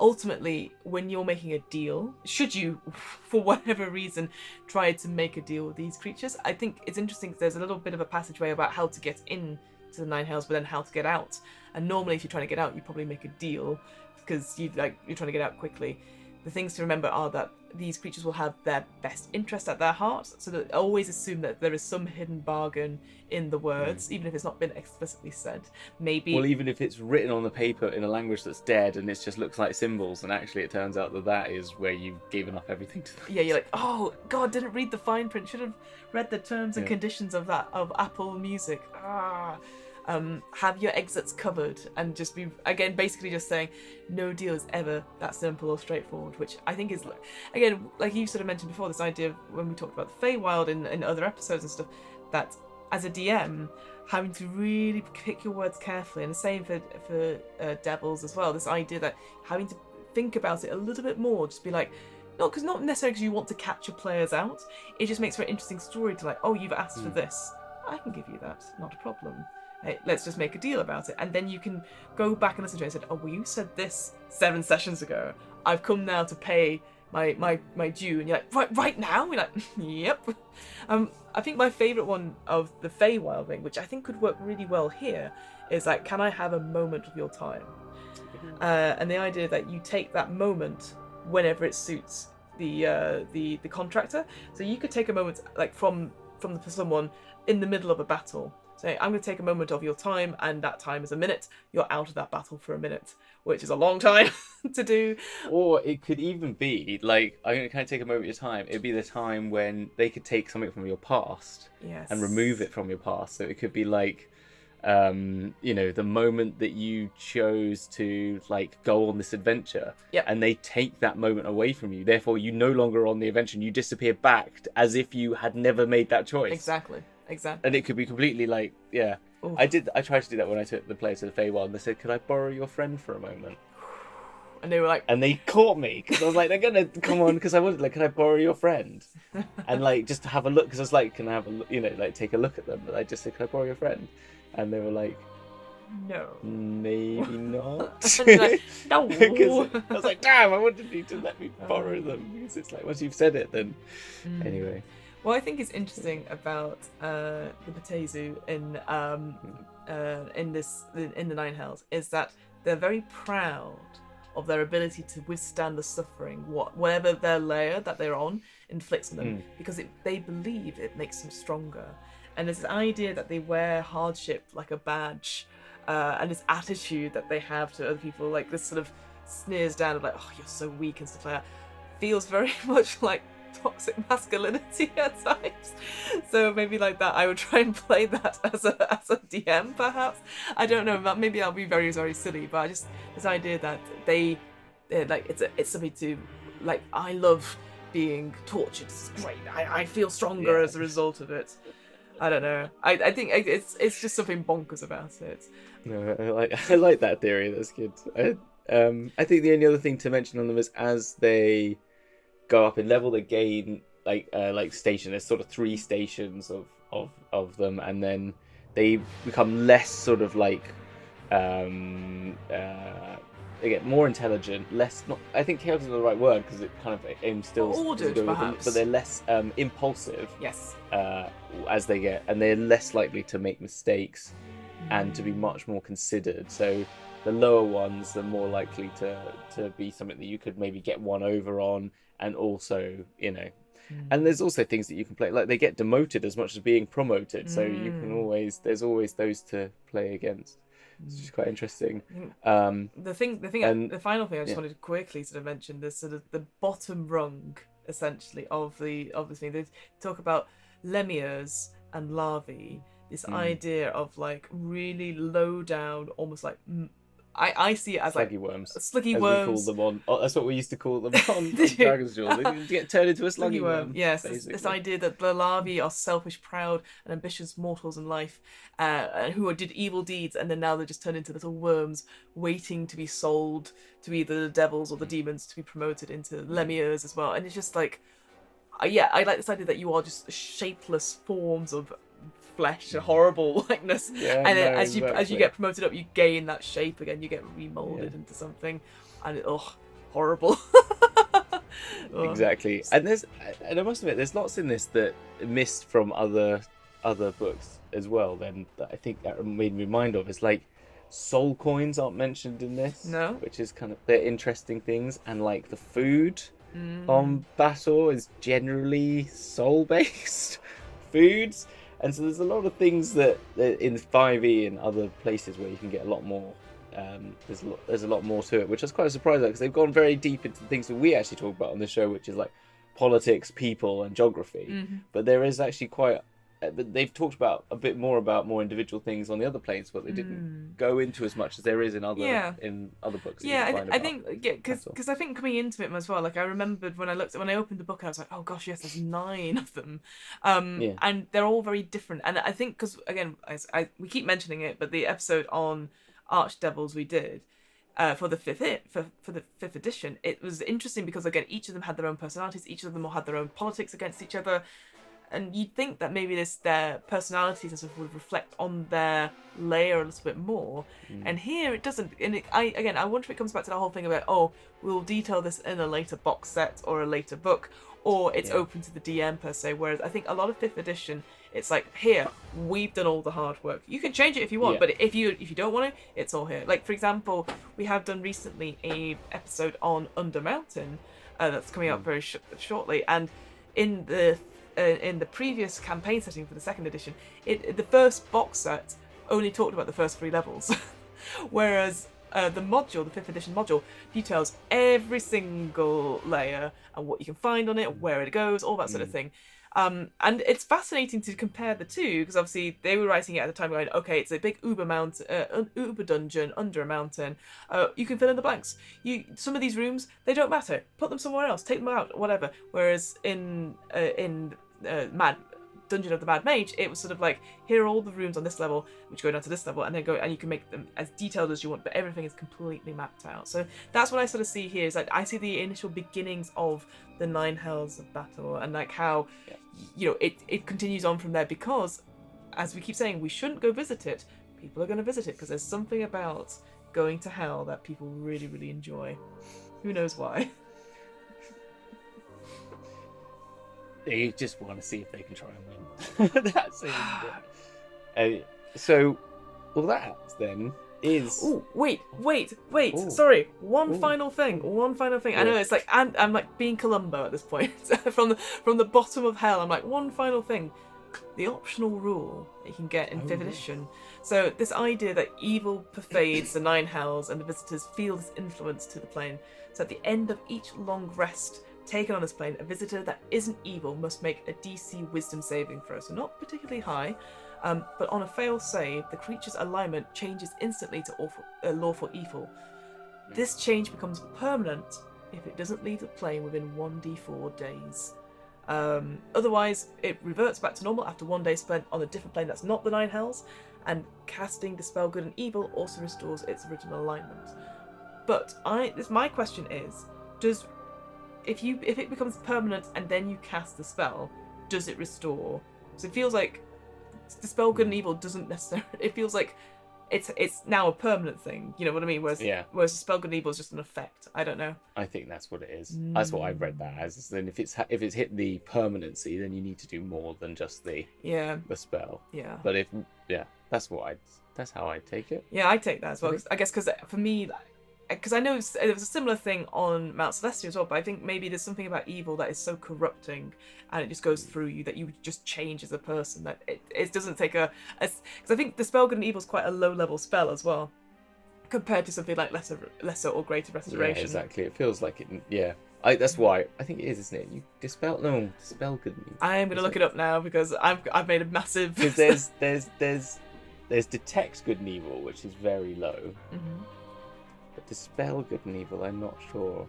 Ultimately, when you're making a deal, should you, for whatever reason, try to make a deal with these creatures, I think it's interesting. There's a little bit of a passageway about how to get in to the Nine Hells, but then how to get out. And normally, if you're trying to get out, you probably make a deal because you're trying to get out quickly. The things to remember are that these creatures will have their best interest at their heart, so that always assume that there is some hidden bargain in the words, even if it's not been explicitly said. Maybe, well, even if it's written on the paper in a language that's dead and it just looks like symbols, and actually it turns out that is where you've given up everything to them. You're like, oh god, didn't read the fine print, should have read the terms and conditions of Apple Music. Have your exits covered, and just be, again, basically just saying no deal is ever that simple or straightforward, which I think is, again, like you sort of mentioned before, this idea of when we talked about the Feywild in other episodes and stuff, that as a DM, having to really pick your words carefully, and the same for devils as well, this idea that having to think about it a little bit more, just be like, not necessarily because you want to catch your players out, it just makes for an interesting story to like, oh, you've asked for this, I can give you that, not a problem. Hey, let's just make a deal about it. And then you can go back and listen to it and say, oh, well, you said this 7 sessions ago. I've come now to pay my due. And you're like, right now? We're like, yep. I think my favourite one of the Feywild thing, which I think could work really well here, is like, can I have a moment of your time? And the idea that you take that moment whenever it suits the contractor. So you could take a moment like from someone in the middle of a battle. Say, I'm going to take a moment of your time, and that time is a minute. You're out of that battle for a minute, which is a long time to do. Or it could even be, like, I'm going to kind of take a moment of your time. It'd be the time when they could take something from your past and remove it from your past. So it could be like, the moment that you chose to, like, go on this adventure. And they take that moment away from you. Therefore, you no longer on the adventure, and you disappear back as if you had never made that choice. Exactly. And it could be completely like, I tried to do that when I took the player to the Feywild, and they said, could I borrow your friend for a moment? And they were like, and they caught me because I was like, they're gonna come on, because I wanted, like, can I borrow your friend, and like just to have a look, because I was like, can I have a look, like take a look at them, but I just said, can I borrow your friend, and they were like, no, maybe not. like, no. Because I was like, damn, I wanted you to let me borrow them, because it's like, once you've said it, then anyway. What I think is interesting about the Patezu in the Nine Hells is that they're very proud of their ability to withstand the suffering, whatever their layer that they're on inflicts on them, because they believe it makes them stronger. And there's this idea that they wear hardship like a badge, and this attitude that they have to other people, like this sort of sneers down of like, oh, you're so weak and stuff like that, feels very much like toxic masculinity at times. So maybe like that, I would try and play that as a DM, perhaps. I don't know. Maybe I'll be very, very silly, but I just, this idea that they like it's something to like. I love being tortured. It's great. I feel stronger as a result of it. I don't know. I think it's just something bonkers about it. No, I like that theory. That's good. I think the only other thing to mention on them is as they go up in level, they gain like station. There's sort of 3 stations of them, and then they become less sort of like they get more intelligent, less, not, I think chaos is the right word because it kind of instills ordered, perhaps, but they're less impulsive. Yes. As they get, and they're less likely to make mistakes and to be much more considered. So the lower ones are more likely to be something that you could maybe get one over on, and also, and there's also things that you can play, like they get demoted as much as being promoted, so you can there's always those to play against. It's just quite interesting. The final thing I just wanted to quickly sort of mention, this sort of the bottom rung essentially of the thing. They talk about lemures and larvae. This idea of like really low down, almost like I see it as sluggy like worms. Sluggy as worms. We call them on. Oh, that's what we used to call them on Dragon's Jaw. They get turned into a sluggy worm. Yes, this idea that the larvae are selfish, proud, and ambitious mortals in life, who did evil deeds, and then now they're just turned into little worms, waiting to be sold to either the devils or the demons to be promoted into lemures as well. And it's just like, I like this idea that you are just shapeless forms of flesh, a horrible likeness, as you get promoted up, you gain that shape again, you get remolded into something, and horrible. Exactly. And I must admit, there's lots in this that missed from other books as well. Then that I think that made me remind of is like soul coins aren't mentioned in this, which is kind of, they're interesting things, and like the food on Baator is generally soul based foods. And so there's a lot of things that in 5e and other places where you can get a lot more. There's a lot more to it, which I was quite surprised at, because they've gone very deep into things that we actually talk about on the show, which is like politics, people, and geography. But there is actually quite. They've talked about a bit more about more individual things on the other planes, but they didn't go into as much as there is in other books. I think because I think coming into it as well, like I remembered when I opened the book, I was like, oh gosh, yes, there's 9 of them, and they're all very different. And I think because again, we keep mentioning it, but the episode on Archdevils we did for the fifth edition, it was interesting because again, each of them had their own personalities, each of them had their own politics against each other. And you'd think that maybe their personalities and stuff would reflect on their layer a little bit more. And here it doesn't. And I wonder if it comes back to that whole thing about, we'll detail this in a later box set or a later book, or it's open to the DM per se. Whereas I think a lot of 5th edition, it's like, here, we've done all the hard work. You can change it if you want, but if you don't want to, it's all here. Like, for example, we have done recently a episode on Under Mountain that's coming out very shortly. And in the previous campaign setting for the 2nd edition, the first box set only talked about the first 3 levels, whereas the 5th edition module, details every single layer and what you can find on it, where it goes, all that sort of thing. And it's fascinating to compare the two, because obviously they were writing it at the time going, okay, it's a big Uber dungeon under a mountain. You can fill in the blanks. Some of these rooms, they don't matter. Put them somewhere else. Take them out. Whatever. Whereas in Dungeon of the Mad Mage, it was sort of like, here are all the rooms on this level, which go down to this level, and then you can make them as detailed as you want, but everything is completely mapped out. So that's what I sort of see here, is like, I see the initial beginnings of the 9 Hells of Baator, and like how, it continues on from there, because, as we keep saying, we shouldn't go visit it. People are going to visit it, because there's something about going to hell that people really, really enjoy. Who knows why? They just want to see if they can try and win. That's it. So, well, that then is. Oh, wait. Ooh. Sorry. One final thing. I know it's like, and I'm like being Columbo at this point. from the bottom of hell, I'm like, one final thing. The optional rule that you can get in 5th edition. So this idea that evil pervades the 9 Hells and the visitors feel this influence to the plane. So at the end of each long rest taken on this plane, a visitor that isn't evil must make a DC Wisdom saving throw. So not particularly high, but on a fail save, the creature's alignment changes instantly to lawful evil. This change becomes permanent if it doesn't leave the plane within 1d4 days. Otherwise, it reverts back to normal after 1 day spent on a different plane that's not the 9 Hells, and casting Dispel Good and Evil also restores its original alignment. But my question is, if it becomes permanent and then you cast the spell, does it restore? So it feels like Dispel Good and Evil doesn't necessarily. It feels like it's now a permanent thing. You know what I mean? Whereas Dispel Good and Evil is just an effect. I don't know. I think that's what it is. That's what I've read that as. Then if it's hit the permanency, then you need to do more than just the spell. Yeah. But that's how I take it. Yeah, I take that as well. I guess because for me. Because I know there was a similar thing on Mount Celestia as well, but I think maybe there's something about evil that is so corrupting and it just goes through you that you just change as a person, that it doesn't take because I think the spell Good and Evil is quite a low level spell as well, compared to something like lesser or greater restoration. Yeah, exactly. It feels like it. Yeah, that's why I think it is, isn't it? You dispel Good and Evil. I am going to look it up now because I've made a massive. Because there's Detect Good and Evil, which is very low. Mm-hmm. Dispel Good and Evil, I'm not sure.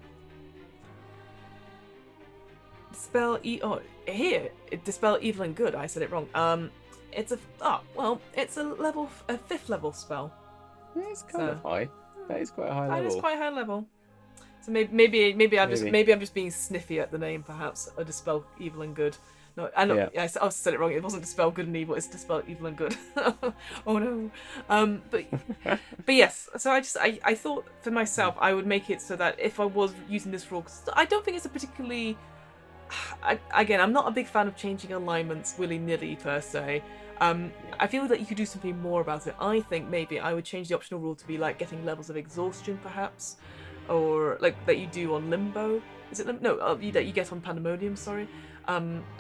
Dispel Evil and Good. I said it wrong. It's a 5th level spell. Yeah, it's kind of high. That is quite a high level. That is quite high level. So maybe I'm just being sniffy at the name, perhaps. A Dispel Evil and Good. No, I know. Yeah. I said it wrong. It wasn't Dispel Good and Evil. It's Dispel Evil and Good. Oh no. But yes. So I thought for myself I would make it so that if I was using this rule, cause I don't think it's a particularly. I'm not a big fan of changing alignments willy-nilly per se. I feel that you could do something more about it. I think maybe I would change the optional rule to be like getting levels of exhaustion, perhaps, or like that you do on Limbo. Is it no? That you get on Pandemonium. Sorry.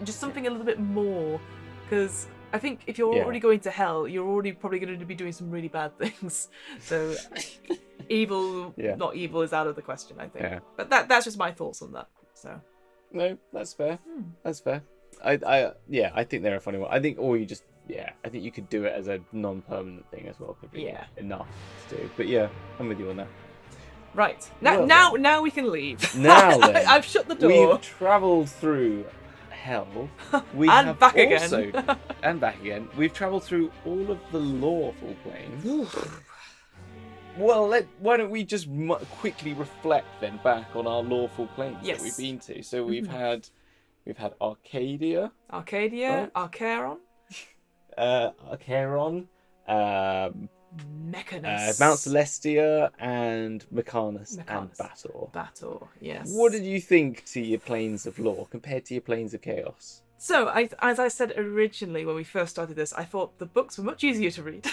Just something a little bit more, because I think if you're already going to hell, you're already probably going to be doing some really bad things. So evil, not evil, is out of the question, I think. Yeah. But that's just my thoughts on that. So no, that's fair. That's fair. I think they're a funny one. I think, or you just I think you could do it as a non-permanent thing as well. Could be enough to do. But yeah, I'm with you on that. Right now we can leave. Now then, I've shut the door. We've travelled through hell. And back again. We've travelled through all of the lawful planes. Well, why don't we just quickly reflect then back on our lawful planes that we've been to? So we've had Arcadia, right? Archaron, Mechanus, Mount Celestia, and Mechanus, and Baator. Baator, yes. What did you think to your planes of law compared to your planes of chaos? So, as I said originally when we first started this, I thought the books were much easier to read.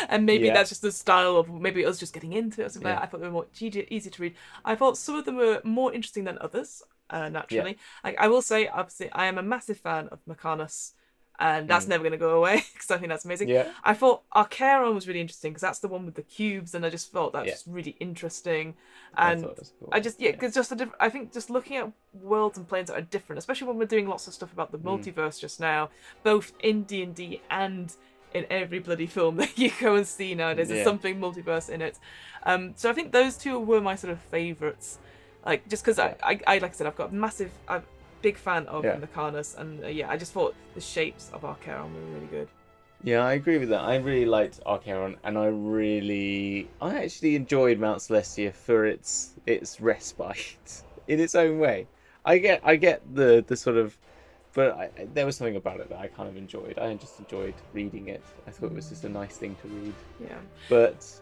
And maybe that's just the style of maybe us just getting into it or something like that. I thought they were more easy to read. I thought some of them were more interesting than others, naturally. Like, I will say, obviously, I am a massive fan of Mechanus. And that's never going to go away because I think that's amazing. Yeah. I thought Archaron was really interesting because that's the one with the cubes, and I just thought that was just really interesting. And I just because I think just looking at worlds and planes that are different, especially when we're doing lots of stuff about the multiverse just now, both in D&D and in every bloody film that you go and see nowadays, there's something multiverse in it. So I think those two were my sort of favourites. Like just because I like I said, I've got massive. big fan of Mechanis, and I just thought the shapes of Archaron were really good. Yeah, I agree with that. I really liked Archaron, and I actually enjoyed Mount Celestia for its respite in its own way. I get the sort of, but there was something about it that I kind of enjoyed. I just enjoyed reading it. I thought it was just a nice thing to read. Yeah. But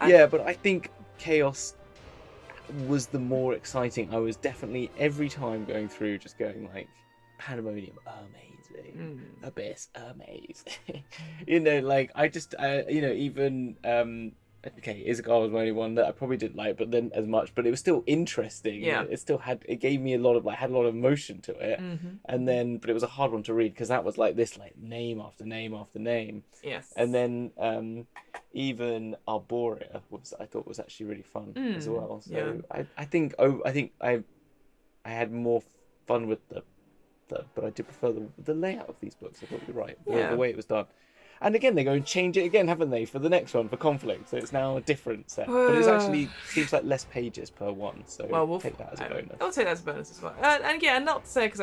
but I think Chaos was the more exciting. I was definitely every time going through, just going like, Pandemonium, amazing. Abyss, amazing. Like I just, even Izagar was my only one that I probably didn't like, but then as much, but it was still interesting. Yeah. It gave me a lot of emotion to it, and then, but it was a hard one to read because that was like this, like name after name after name. Yes. And then even Arborea I thought was actually really fun as well. So I think I had more fun with but I do prefer the layout of these books. I thought you were right. The way it was done. And again, they're going to change it again, haven't they, for the next one, for Conflict. So it's now a different set. But it actually seems like less pages per one. So we'll take that as a bonus. I'll take that as a bonus as well. And not to say, because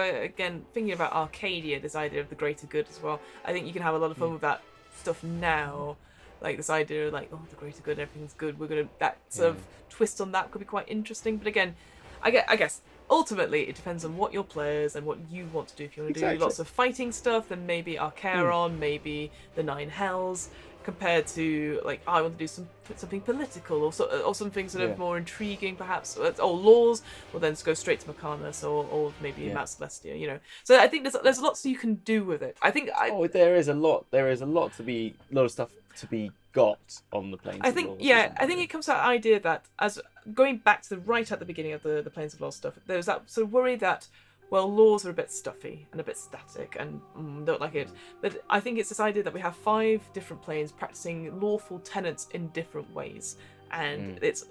thinking about Arcadia, this idea of the greater good as well, I think you can have a lot of fun with that stuff now. Like this idea of like, the greater good, everything's good. That sort of twist on that could be quite interesting. But again, I guess ultimately it depends on what your players and what you want to do. If you want to do lots of fighting stuff, then maybe Archaron, maybe the Nine Hells, compared to like, I want to do something political or something sort of more intriguing perhaps, or laws, well then go straight to Mechanis or maybe Mount Celestia, So I think there's lots you can do with it. I think there is a lot of stuff to be got on the Plains of Laws. I think it comes to that idea that, as going back to right at the beginning of the Plains of Laws stuff, there's that sort of worry that, well, laws are a bit stuffy and a bit static and don't like it. But I think it's this idea that we have 5 different planes practicing lawful tenets in different ways, and it's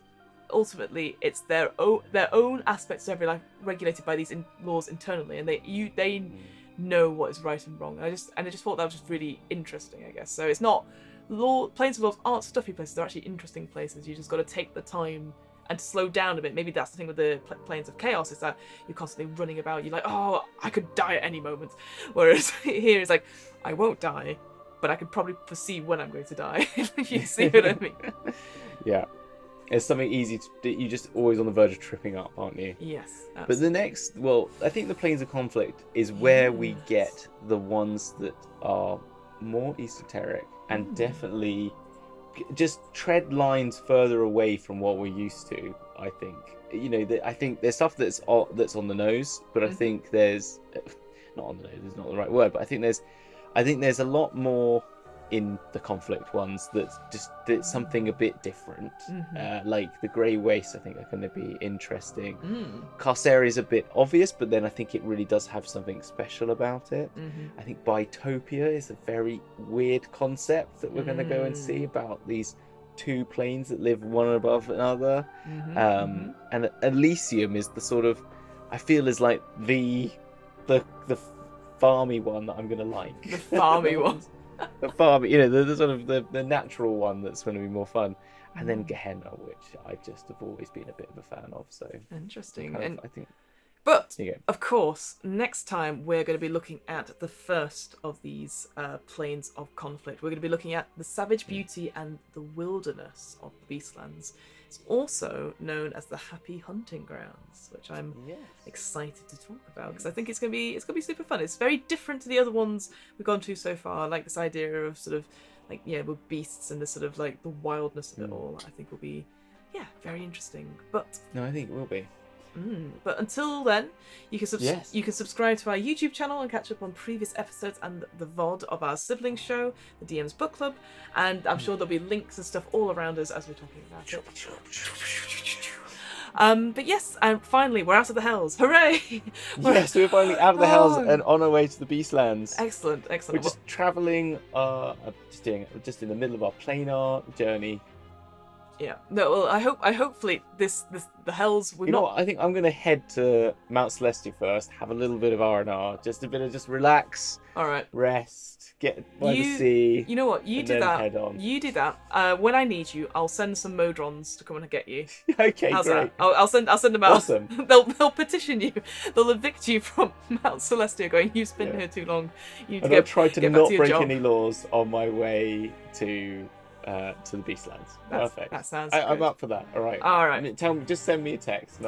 ultimately it's their own aspects of every life regulated by these laws internally, and they know what is right and wrong. I just thought that was just really interesting, I guess. So it's not Plains of Laws aren't stuffy places; they're actually interesting places. You just got to take the time and to slow down a bit. Maybe that's the thing with the Plains of Chaos, is that you're constantly running about. You're like, oh, I could die at any moment. Whereas here it's like, I won't die, but I could probably foresee when I'm going to die. If you see what I mean. Yeah. It's something easy you're just always on the verge of tripping up, aren't you? Yes. Absolutely. But the next, I think the Plains of Conflict is where we get the ones that are more esoteric and definitely just tread lines further away from what we're used to. I think I think there's stuff that's on the nose, but I think there's not on the nose is not the right word, but I think there's a lot more in the Conflict ones that's something a bit different. Like the Grey Waste, I think are going to be interesting. Carceria is a bit obvious, but then I think it really does have something special about it. I think Bitopia is a very weird concept that we're going to go and see, about these 2 planes that live one above another. And Elysium is the sort of, I feel, is like the farmy one that I'm going to like. The farmy one. The farm, the sort of the natural one that's going to be more fun, and then Gehenna, which I just have always been a bit of a fan of. So interesting, I think. But of course, next time we're going to be looking at the first of these Plains of Conflict. We're going to be looking at the Savage Beauty and the Wilderness of the Beastlands. It's also known as the Happy Hunting Grounds, which I'm excited to talk about, because I think it's gonna be super fun. It's very different to the other ones we've gone to so far. Like this idea of sort of like with beasts and the sort of like the wildness of it all. I think will be very interesting. But no, I think it will be. But until then, you can subscribe to our YouTube channel and catch up on previous episodes and the VOD of our sibling show, the DM's Book Club, and I'm sure there'll be links and stuff all around us as we're talking about it. But yes, and finally, we're out of the hells. Hooray! Yes, we're finally out of the hells and on our way to the Beastlands. Excellent. We're just travelling, just in the middle of our planar journey. Yeah. No. Well, hopefully the hells. You know what? I think I'm gonna head to Mount Celestia first. Have a little bit of R&R, just a bit of relax. All right. Rest. Get by the sea. You know what? You do that. Head on. You do that. When I need you, I'll send some Modrons to come and get you. Okay, How's great. that? I'll send them out. Awesome. They'll petition you. They'll evict you from Mount Celestia, going, "You've been here too long. You need to I'll try to get not back to your break job." any laws on my way to the Beastlands. Perfect. That sounds I'm good. up for that. All right. All right. Just send me a text and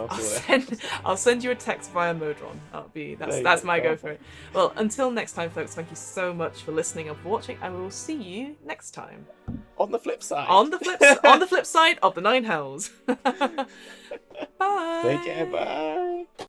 I'll send you a text via Modron. That's my go for it. Well, until next time, folks. Thank you so much for listening and for watching, and we will see you next time. On the flip side. On the flip side of the 9 hells. Bye. Take care. Bye.